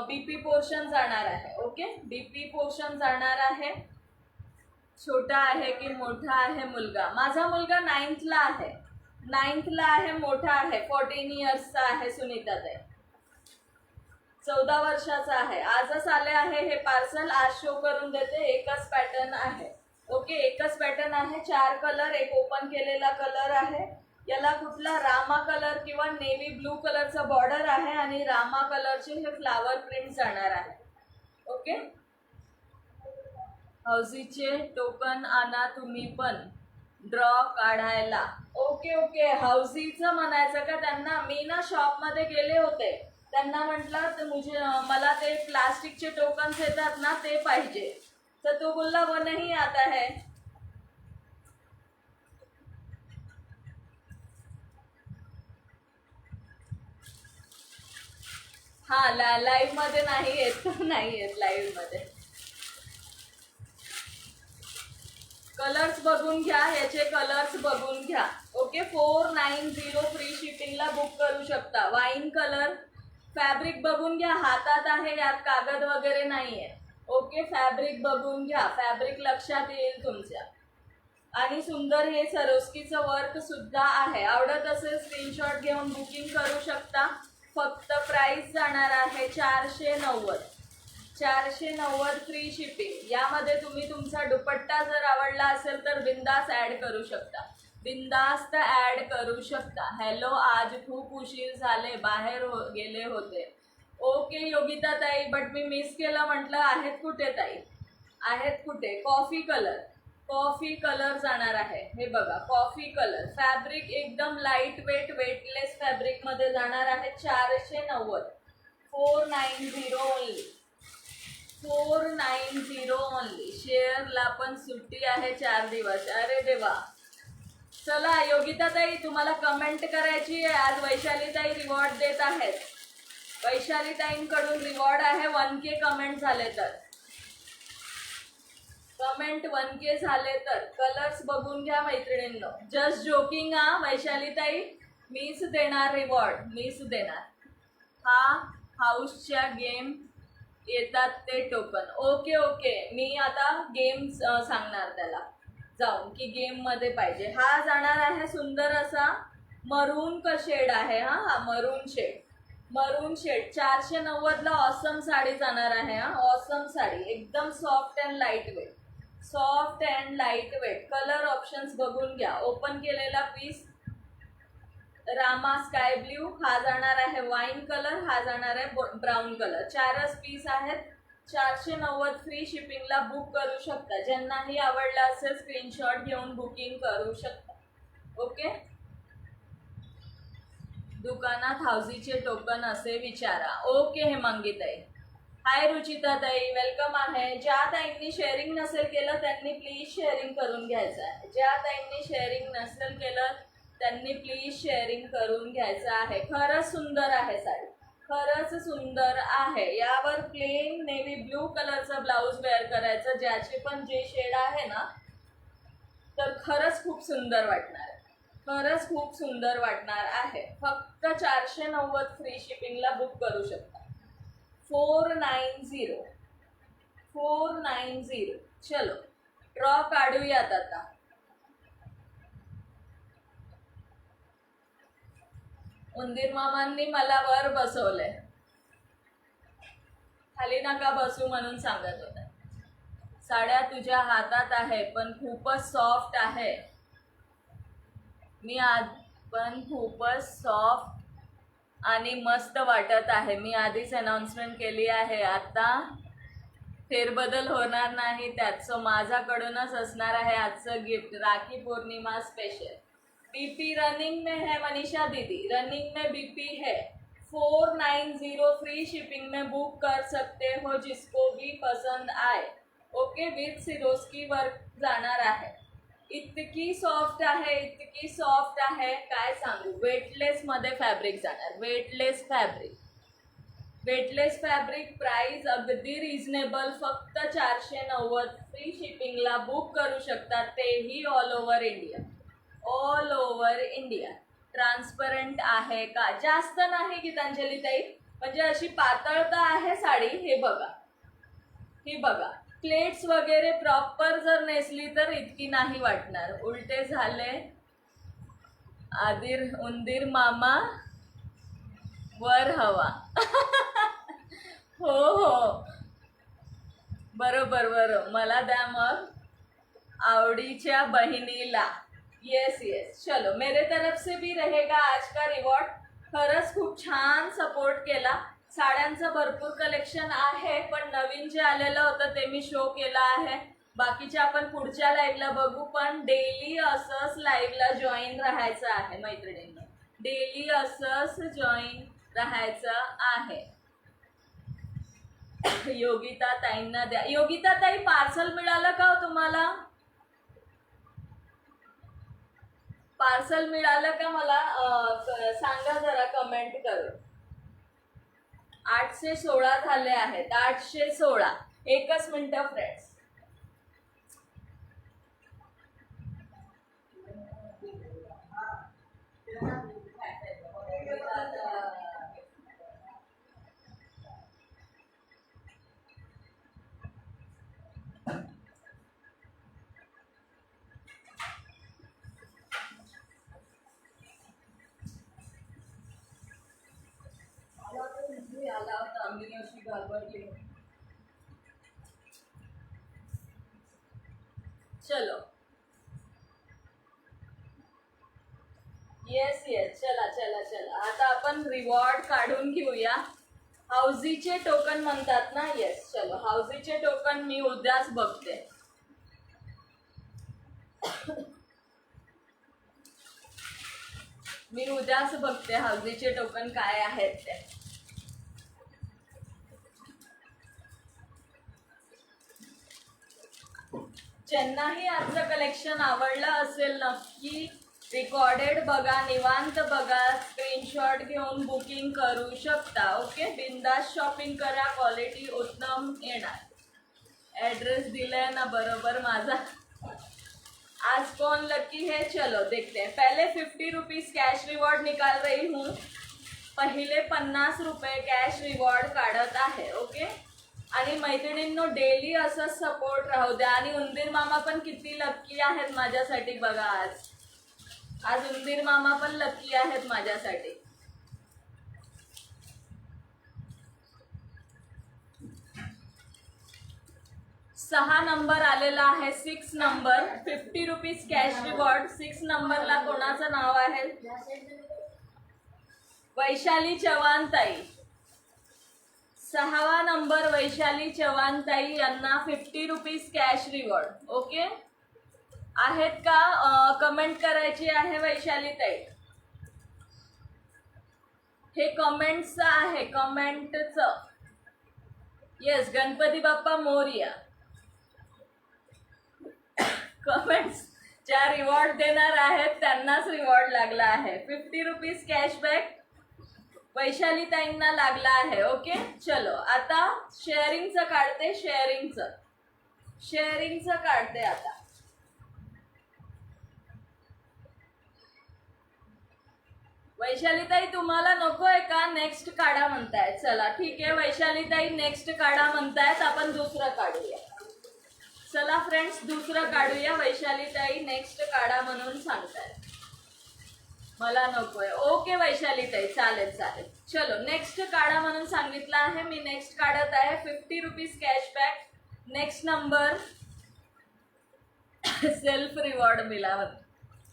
बीपी पोर्शन जाणार आहे. ओके, बीपी पोर्शन जाणार आहे. छोटा आहे की मोठा आहे मुलगा? माझा मुलगा 9th आहे. मोठा आहे, 14 इयर्सचा आहे. सुनीता ताई, 14 वर्षाचा आहे. आजच आले आहे हे पार्सल, आज शो करून देते. एकच पॅटर्न आहे. ओके, एकच पॅटर्न आहे. 4 कलर, एक ओपन केलेला कलर आहे. याला कुठला रामा कलर किंवा नेव्ही ब्लू कलरचा बॉर्डर आहे आणि रामा कलरचे हे फ्लावर प्रिंट जाणार आहे. ओके, हौसीचे टोकन आणा तुम्ही पण ड्रॉ काढायला. ओके ओके, हौसीचं म्हणायचं का त्यांना? मी ना शॉपमध्ये गेले होते, त्यांना म्हटलं तर मला ते प्लास्टिकचे टोकन्स येतात ना ते पाहिजे. तर तो बोलला वो नहीं आता है. हा, लाईव्ह मध्ये नाही येत लाईव्ह मध्ये. कलर्स बघून घ्या, याचे कलर्स बघून घ्या. ओके, 490 फ्री शिपिंगला बुक करू शकता. वाईन कलर फॅब्रिक बघून घ्या, हातात आहे, यात कागद वगैरे नाहीये. ओके, फॅब्रिक बघून घ्या, फॅब्रिक लक्षात येईल तुमच्या. आणि सुंदर हे सरोस्कीचं वर्क सुद्धा आहे. आवडत असेल स्क्रीनशॉट घेऊन बुकिंग करू शकता. फक्त प्राइस जाणार आहे 490. 490 फ्री शिपिंग. यामध्ये तुम्ही तुमचा दुपट्टा जर आवडला असेल तर बिंदास ऍड करू शकता. हॅलो, आज खूप उशीर झाले, बाहेर गेले होते. ओके योगिता ताई, बट मी मिस केलं म्हटलं. आहेत कुठे ताई? कॉफी कलर जाणार आहे. हे बघा, कॉफी कलर फॅब्रिक एकदम लाईट वेट, वेटलेस फॅब्रिक मध्ये जाणार आहे. 490. 490 ओनली. 490 ओनली. शेअरला पण सुट्टी आहे 4 दिवस. अरे देवा. चला योगिता ताई, तुम्हाला कमेंट करायची आहे. आज वैशाली ताई रिवॉर्ड देत आहेत. वैशाली ताईंकडून रिवॉर्ड आहे 1K कमेंट झाले तर. कमेंट 1K झाले तर कलर्स बघून घ्या मैत्रिणींनो. जस्ट जोकिंग हा वैशाली ताई, मीच देणार रिवॉर्ड. हा हाऊसच्या गेम येतात ते टोकन. ओके ओके, मी आता गेम सांगणार त्याला जाऊन की गेम मध्ये पाहिजे. हा जाणार आहे सुंदर असा मरून का शेड आहे. हा मरून शेड. 490 ला ऑसम साडी जाणार आहे. ऑसम साडी, एकदम soft and light weight. Colour options बघून घ्या. ओपन केलेला पीस रामा स्काय ब्ल्यू, हा जाणार आहे वाईन कलर, हा जाणार आहे ब्राऊन कलर. 4च पीस आहेत. 490 फ्री शिपिंगला बुक करू शकता. ज्यांनाही आवडलं असेल स्क्रीनशॉट घेऊन बुकिंग करू शकता. ओके, दुकानात हाऊसीचे टोकन असे विचारा. ओके हेमांगीताई. हाय रुचिता ताई, वेलकम आहे. ज्या ताईंनी शेअरिंग नसेल केलं त्यांनी प्लीज शेअरिंग करून घ्यायचं आहे. ज्या ताईंनी शेअरिंग नसेल केलं त्यांनी प्लीज शेअरिंग करून घ्यायचं आहे. खरंच सुंदर आहे साडी, खरंच सुंदर आहे. यावर प्लेन नेव्ही ब्लू कलरचा ब्लाऊज वेअर करायचं, ज्याचे पण जे शेड आहे ना, तर खरंच खूप सुंदर वाटणार आहे. फक्त 490 फ्री शिपिंगला बुक करू शकता. 490 490. चलो ड्रॉ काढूयात आता. उंदीर मामांनी मला वर बसवलंय, खाली नका बसू म्हणून सांगत होता. साड्या तुझ्या हातात आहे पण खूपच सॉफ्ट आहे. पण खूपच सॉफ्ट आणि मस्त वाटत आहे. मी आधीच अनाउन्समेंट केली आहे, आता फेरबदल होणार नाही त्यात. सो माझ्याकडूनच असणार आहे आजचं गिफ्ट, राखी पौर्णिमा स्पेशल. बीपी रनिंग में है मनीषा दीदी, रनिंग में बीपी है. 490 फ्री शिपिंग में बुक कर सकते हो जिसको भी पसंद आए. ओके, विथ सिरोस्की वर्क जाणार आहे. इतकी सॉफ्ट आहे, इतकी सॉफ्ट आहे काय सांगू. वेटलेस मध्ये फॅब्रिक जाणार, weightless fabric. Weightless fabric, price अगदी रिझनेबल, फक्त 490. फ्री शिपिंगला बुक करू शकतात, तेही all over India. All over India. Transparent आहे का? जास्त नाही गीतांजली ताई, म्हणजे अशी पातळता आहे साडी. हे बघा, ही बघा, प्लेट्स वगैरे प्रॉपर जर नेसली तर इतकी नाही वाटणार. उलटे झाले. उंदीर मामा वर हवा. हो हो, बरोबर. मला द्या मग आवडीच्या बहिणीला. येस येस, चलो मेरे तरफ से भी रहेगा आज का रिवॉर्ड. खरंच खूप छान सपोर्ट केला. साड्यांचं भरपूर कलेक्शन आहे, पण नवीन जे आलेलं होतं ते मी शो केलं आहे. बाकीचे आपण पुढच्या लाईव्हला बघू, पण डेली असंच लाईव्हला जॉईन राहायचं आहे मैत्रिणींना. डेली असंच जॉईन राहायचं आहे. योगिता ताईंना द्या. योगिता ताई, पार्सल मिळालं का हो तुम्हाला? पार्सल मिळालं का मला सांगा जरा कमेंट करून. 816 झाले आहेत, 816. एकच मिनिट फ्रेंड्स. आला होता, मी अशी घाबरली. चलो, येस येस, चला. आता आपण रिवॉर्ड काढून घेऊया. हाऊजीचे टोकन म्हणतात ना. येस, चलो, हाऊजीचे टोकन मी उद्याच बघते. मी उद्याच बघते हाऊजीचे टोकन काय आहेत ते. ज्यांनाही आजचं कलेक्शन आवडलं असेल नक्की रेकॉर्डेड बघा, निवांत बघा, स्क्रीनशॉट घेऊन बुकिंग करू शकता. ओके, बिंदास शॉपिंग करा, क्वालिटी उत्तम येणार. ॲड्रेस दिलाय ना बरोबर माझा. आज कौन लकी है, चलो देखते हैं. पहले 50 रुपीज कैश रिवॉर्ड निकाल रही हूँ. पहिले 50 रुपये कॅश रिवॉर्ड काढत आहे. ओके, आणि मैत्रिणींनो डेली असंच सपोर्ट राहू द्या. आणि उंदीर मामा पण किती लकी आहेत माझ्यासाठी बघा. आज उंदीर मामा पण लकी आहेत माझ्यासाठी. सहा नंबर आलेला आहे, 6 नंबर. 50 rupees cash reward. 6 नंबरला कोणाचं नाव आहे? वैशाली चव्हाण ताई. 6वा नंबर वैशाली चव्हाण ताई यांना 50 रुपीज कॅश रिवॉर्ड. ओके, आहेत का? कमेंट करायची आहे वैशाली ताई. हे कमेंटचं आहे, कमेंटचं. येस, गणपती बाप्पा मोरया. कमेंट्स ज्या रिवॉर्ड देणार आहेत त्यांनाच रिवॉर्ड लागला आहे. 50 रुपीज कॅशबॅक वैशाली ताईंना लागला आहे. ओके, चलो आता शेअरिंगचं काढते. शेअरिंगचं काढते आता. वैशालीताई तुम्हाला नकोय का? नेक्स्ट काढा म्हणतायत. चला ठीक आहे, वैशालीताई नेक्स्ट काढा म्हणतायत, आपण दुसरं काढूया. चला फ्रेंड्स, दुसरं काढूया. वैशालीताई नेक्स्ट काढा म्हणून सांगतायत, मला नकोय. ओके वैशालीताई, चालेल चालेल. चलो नेक्स्ट काढा म्हणून सांगितलं आहे मी. नेक्स्ट काढत आहे 50 rupees cashback. Next number self reward मिळावं.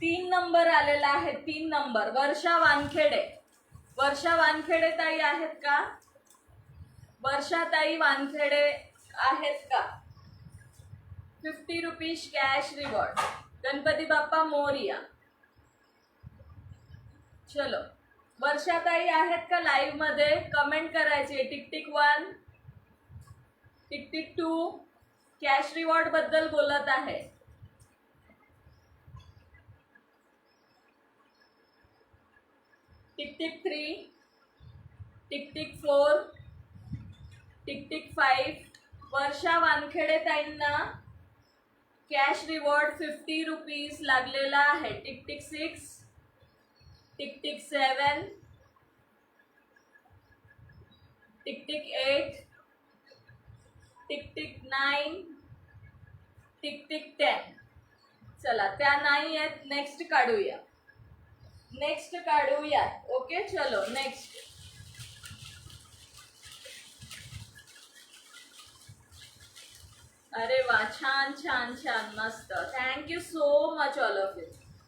3 नंबर आलेला आहे. 3 नंबर वर्षा वानखेडे. वर्षा वानखेडे ताई आहेत का? वर्षा ताई वानखेडे आहेत का? 50 rupees cash reward. Ganpati Bappa Moriya. चलो, वर्षाताई आहेत का लाईव्ह मध्ये? कमेंट करायचे. Tick 1, tick 2. कॅश रिवॉर्ड बद्दल बोलत आहे. Tick 3, tick 4, tick 5. वर्षा वानखेडे ताईंना कॅश रिवॉर्ड 50 रुपीज लागलेला आहे. Tick 6, tick 7, tick 8, tick 9, tick 10. चला, त्या नाही आहेत. नेक्स्ट काढूया. नेक्स्ट काढूया. ओके, चलो नेक्स्ट. अरे वा, छान छान छान, मस्त. Thank you so much all of you.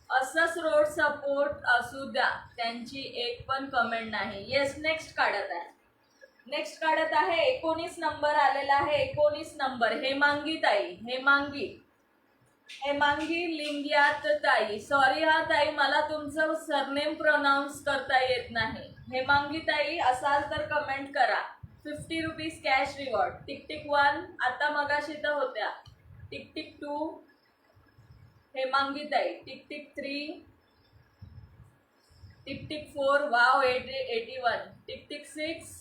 असंच रोड सपोर्ट असू द्या. त्यांची एक पण कमेंट नाही. येस, नेक्स्ट काढत आहे. नेक्स्ट काढत आहे. 19 नंबर आलेला आहे. 19 नंबर हेमांगी ताई. हेमांगी लिंगियात ताई. सॉरी हा ताई, मला तुमचं सरनेम प्रोनाऊन्स करता येत नाही. हेमांगी ताई असाल तर कमेंट करा. 50 रुपीज कॅश रिवॉर्ड. टिक 1 आता मगाशी तर होत्या. टिक 2 हेमांगी ताई. Tick 3, tick 4. Wow, 81. Tick 6,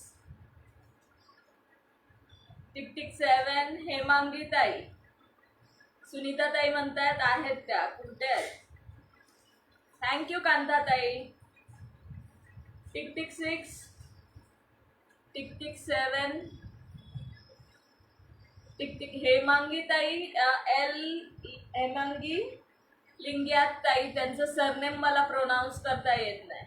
tick 7 Hemangi ताई. सुनीता ताई म्हणतायत आहेत त्या. कुठे आहेत? थँक्यू कांता ताई. टिक 6, टिक 7, टिक हेमांगी ताई. हेमांगी लिंगियात ताई. त्यांचं सरनेम मला प्रोनाऊन्स करता येत नाही.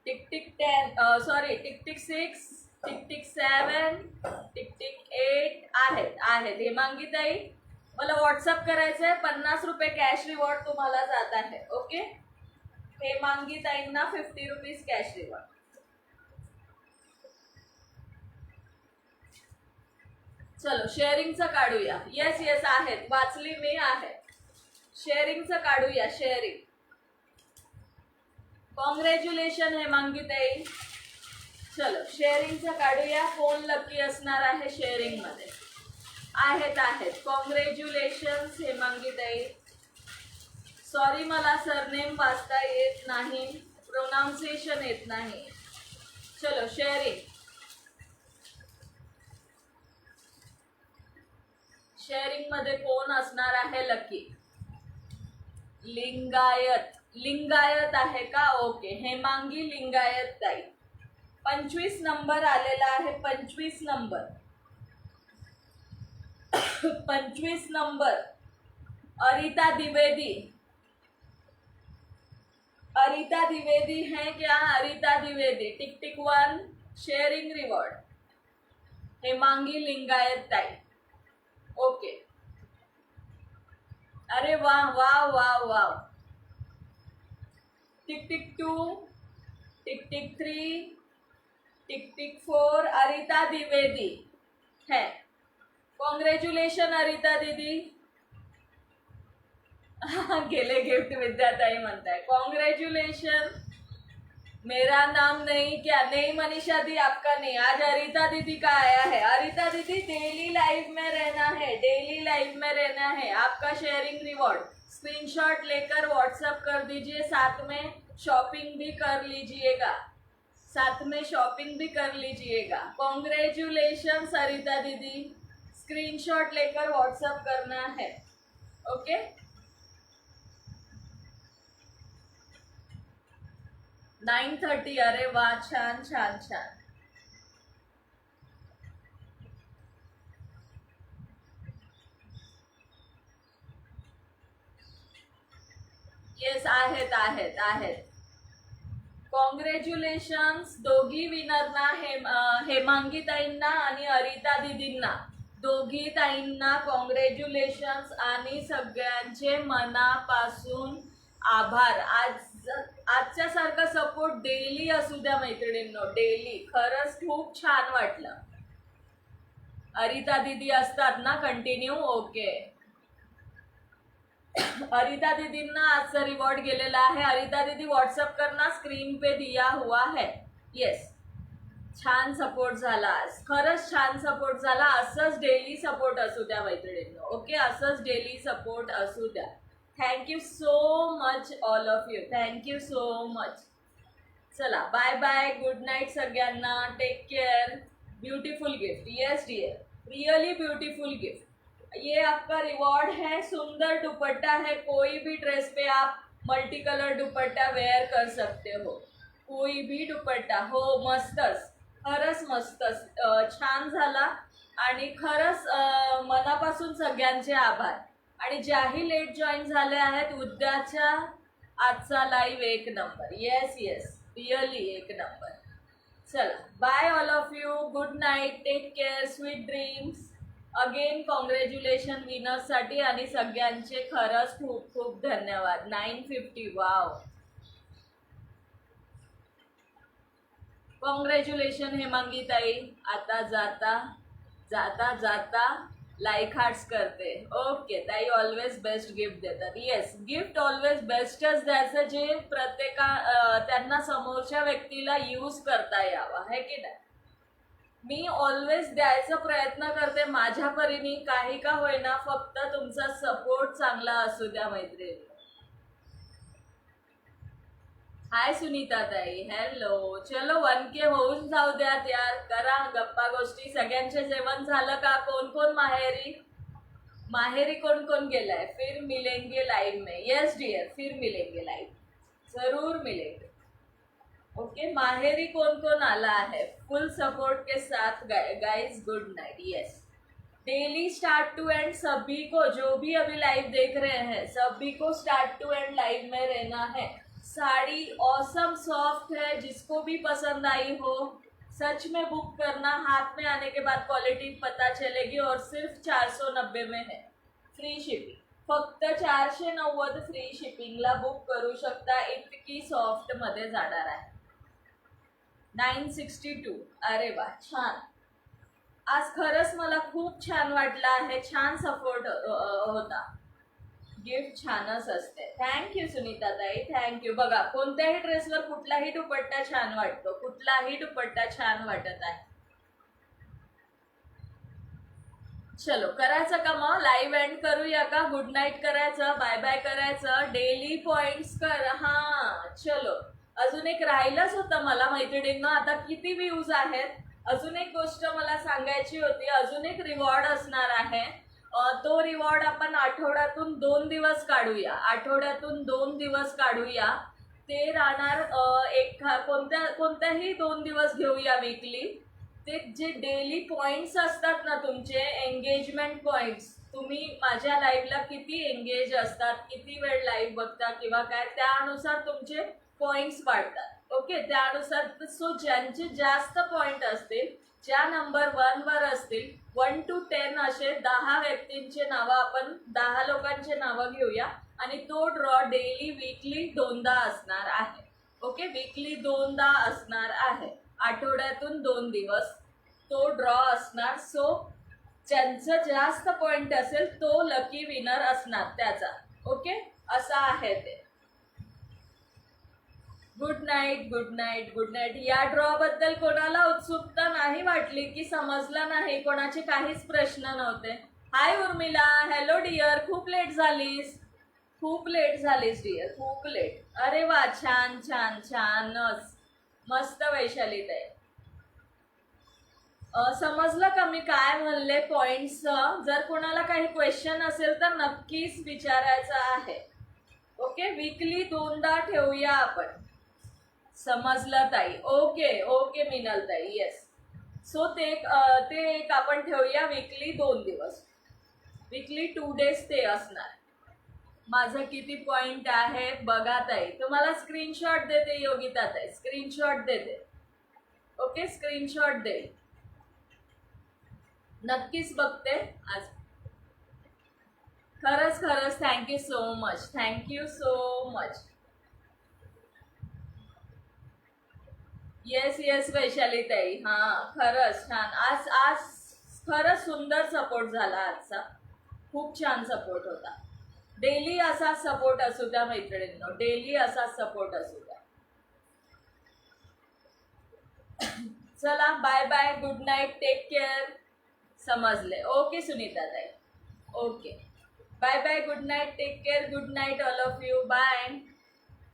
Tick 10, sorry, tick 6, tick 7, tick 8 आहेत. हेमांगी ताई, मला व्हॉट्सअप करायचं आहे. 50 रुपये कॅश रिवॉर्ड तुम्हाला जात आहे. ओके, हेमांगी ताईंना 50 रुपीज कॅश रिवॉर्ड. चलो शेअरिंगचं काढूया. येस आहेत, वाचली मी. आहे शेअरिंगचं काढूया. शेअरिंग. कॉंग्रॅच्युलेशन हेमांगी ताई. चलो शेअरिंगचं काढूया. कोण लकी असणार आहे शेअरिंग मध्ये? आहेत. कॉंग्रॅच्युलेशन्स हेमांगी ताई. सॉरी, मला सरनेम वाचता येत नाही, प्रोनाउन्सिएशन येत नाही. चलो शेअरिंग. शेअरिंग मध्ये कोण असणार आहे लकी? लिंगायत आहे का? ओके, हेमांगी लिंगायत ताई. 25 नंबर आलेला आहे. 25 नंबर अरिता द्विवेदी. अरिता द्विवेदी है क्या? Arita Dwivedi. Tick 1 sharing reward. Hemangi Lingayat ताई. ओके. अरे वाह वाह वाह वाह. Tick 2, tick 3, tick 4 Arita Dwivedi है. कॉन्ग्रॅच्युलेशन अरिता दीदी. गेले गिफ्ट विद्याताई म्हणताय. कॉन्ग्रॅच्युलेशन. मेरा नाम नहीं क्या? नहीं मनीषा दी, आपका नहीं. आज अरिता दीदी का आया है. अरिता दीदी डेली लाइव में रहना है, डेली लाइव में रहना है. आपका शेयरिंग रिवॉर्ड स्क्रीनशॉट लेकर व्हाट्सएप कर दीजिए. साथ में शॉपिंग भी कर लीजिएगा. साथ में शॉपिंग भी कर लीजिएगा. कॉन्ग्रेचुलेशन सरिता दीदी. स्क्रीनशॉट लेकर व्हाट्सएप करना है. ओके. 9:30. अरे वा, छान छान छान. येस, आहेत आहेत आहेत. कॉंग्रॅच्युलेशन्स दोघी विनरना, हेमांगी ताईंना आणि अरिता दिदींना. दोघी ताईंना कॉंग्रॅच्युलेशन्स आणि सगळ्यांचे मनापासून आभार. आजच्या सारखा सपोर्ट डेली असू द्या मैत्रिणींनो, डेली. खरंच खूप छान वाटलं. अरिता दीदी असतात ना कंटिन्यू? ओके. अरिता दीदींना आजचा रिवॉर्ड गेलेला आहे. अरिता दीदी व्हॉट्सअप करना, स्क्रीन पे दिया हुआ है. येस, छान सपोर्ट झाला आज, खरंच छान सपोर्ट झाला. असंच डेली सपोर्ट असू द्या मैत्रिणींनो. ओके, असंच डेली सपोर्ट असू द्या. Thank you so much all of you, thank you so much. चला बाय बाय, गुड नाईट सगळ्यांना, take care. Beautiful gift, yes dear, really beautiful gift. ये आपका रिवॉर्ड है. सुंदर दुपट्टा है, कोई भी ड्रेस पे आप मल्टी कलर दुपट्टा वेअर कर सकते हो. कोई भी दुपट्टा हो. मस्तच, खरंच मस्तच, छान झाला. आणि खरंच मनापासून सगळ्यांचे आभार. आणि ज्याही लेट जॉईन झाले आहेत, उद्याच्या आजचा लाईव्ह एक नंबर. येस येस, रिअली एक नंबर. चला bye all of you, good night, take care, sweet dreams. Again congratulation विनर्ससाठी आणि सगळ्यांचे खरंच खूप खूप धन्यवाद. 950, वाव. कॉंग्रॅच्युलेशन हेमांगी ताई. आता जाता जाता जाता लाईक हार्ट्स करते. ओके ताई, ऑलवेज बेस्ट गिफ्ट देतात. येस, गिफ्ट ऑलवेज बेस्टच द्यायचं, जे त्यांना समोरच्या व्यक्तीला यूज करता यावं, है की नाही. मी ऑलवेज द्यायचा प्रयत्न करते माझ्या परीने, काही का होईना, फक्त तुमचा सपोर्ट चांगला असू द्या मैत्रिणी. हाय सुनीता ताई, हॅलो. चलो 1K होऊन जाऊ द्यात यार, करा गप्पा गोष्टी. सगळ्यांचे जेवण झालं का? कोण कोण माहेरी कोण कोण गेलाय? फिर मिलेंगे लाइव में. यस डियर, फिर मिलेंगे लाइव, जरूर मिलेंगे. ओके, माहेरी कौन कौन आला है? फुल सपोर्ट के साथ guys, good night. Yes, daily start to end सभी को, जो भी अभी लाइव देख रहे हैं, सभी को स्टार्ट टू एंड लाइव में रहना है. साड़ी ऑसम सॉफ्ट है, जिसको भी पसंद आई हो सच में बुक करना. हाथ में आने के बाद क्वालिटी पता चलेगी. और सिर्फ 490 में है, फ्री शिपिंग. फक्त 490 फ्री शिपिंगला बुक करू शकता. इतकी सॉफ्ट मध्ये जाणार आहे. 962. अरे वा, छान. आज खरंच मला खूप छान वाटलं आहे. छान सपोर्ट होता. गिफ्ट छानच असते. थँक्यू सुनीता ताई, थँक्यू. बघा, कोणत्याही ड्रेसवर कुठलाही दुपट्टा छान वाटतो, कुठलाही दुपट्टा छान वाटत आहे. चलो, करायचं का मग? लाईव्ह एंड करूया का? गुड नाईट करायचं, बाय बाय करायचं, डेली पॉइंट्स कर. हा चलो, अजून एक राहिलंच होतं मला मैत्रिणींना. आता किती व्ह्यूज आहेत? अजून एक गोष्ट मला सांगायची होती. अजून एक रिवॉर्ड असणार आहे. तो रिवॉर्ड आपण आठवड्यातून 2 दिवस काढूया. आठवड्यातून 2 दिवस काढूया. ते राहणार कोणत्याही 2 दिवस घेऊया वीकली. ते जे डेली पॉइंट्स असतात ना तुमचे, एंगेजमेंट पॉइंट्स, तुम्ही माझ्या लाईव्हला किती एंगेज असतात, किती वेळ लाईव्ह बघता किंवा काय, त्यानुसार तुमचे पॉइंट्स वाढतात. ओके, त्यानुसार. सो ज्यांचे जास्त पॉइंट असतील, ज्या नंबर 1 वर असतील, 1 to 10 असे 10 व्यक्तींचे नावं, आपण 10 लोकांचे नावं घेऊया. आणि तो ड्रॉ डेली वीकली 2दा असणार आहे. ओके, वीकली 2दा असणार आहे. आठवड्यातून 2 दिवस तो ड्रॉ असणार. सो ज्यांचं जास्त पॉइंट असेल तो लकी विनर असणार त्याचा. ओके, असं आहे ते. Good night, good night, good night. या ड्रॉ बद्दल कोणाला उत्सुकता नाही वाटली की समजलं नाही, कोणाचे काहीच प्रश्न नव्हते? हाय उर्मिला, हॅलो डिअर. खूप लेट झालीस, खूप लेट झालीस डिअर, खूप लेट. अरे वा, छान छान छानच, मस्त वैशाली ताई. समजलं का मी काय म्हणले पॉइंट्स? जर कोणाला काही क्वेश्चन असेल तर नक्कीच विचारायचं आहे. ओके, वीकली 2दा ठेवूया आपण. समजलं ताई. ओके ओके मिनल ताई. येस. सो ते एक आपण ठेवूया वीकली 2 दिवस. वीकली 2 days ते असणार. माझं किती पॉइंट आहे बघा ताई. तुम्हाला स्क्रीनशॉट देते योगिता ताई. स्क्रीनशॉट देते. ओके स्क्रीनशॉट दे. नक्कीच बघते आज. खरंच खरंच thank you so much. Thank you so much. Yes yes Vaishali ताई. हां खरंच छान. आज आज खरंच सुंदर सपोर्ट झाला आजचा. खूप छान सपोर्ट होता. डेली असा सपोर्ट असू द्या मैत्रिणींनो. डेली असा सपोर्ट असू द्या. चला bye bye. Good night. Take care. समजले. ओके सुनीता ताई. Okay bye bye. Good night. Take care. Good night all of you. Bye.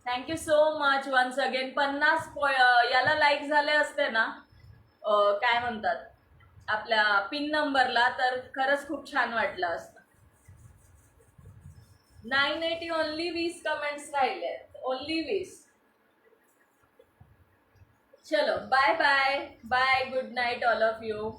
Thank you so much once again. 50 याला लाईक झाले असते ना, काय म्हणतात आपल्या पिन नंबरला, तर खरंच खूप छान वाटलं असतं. 980 ओनली 20 कमेंट्स राहिले. ओनली 20. चलो bye bye. Bye. Good night all of you.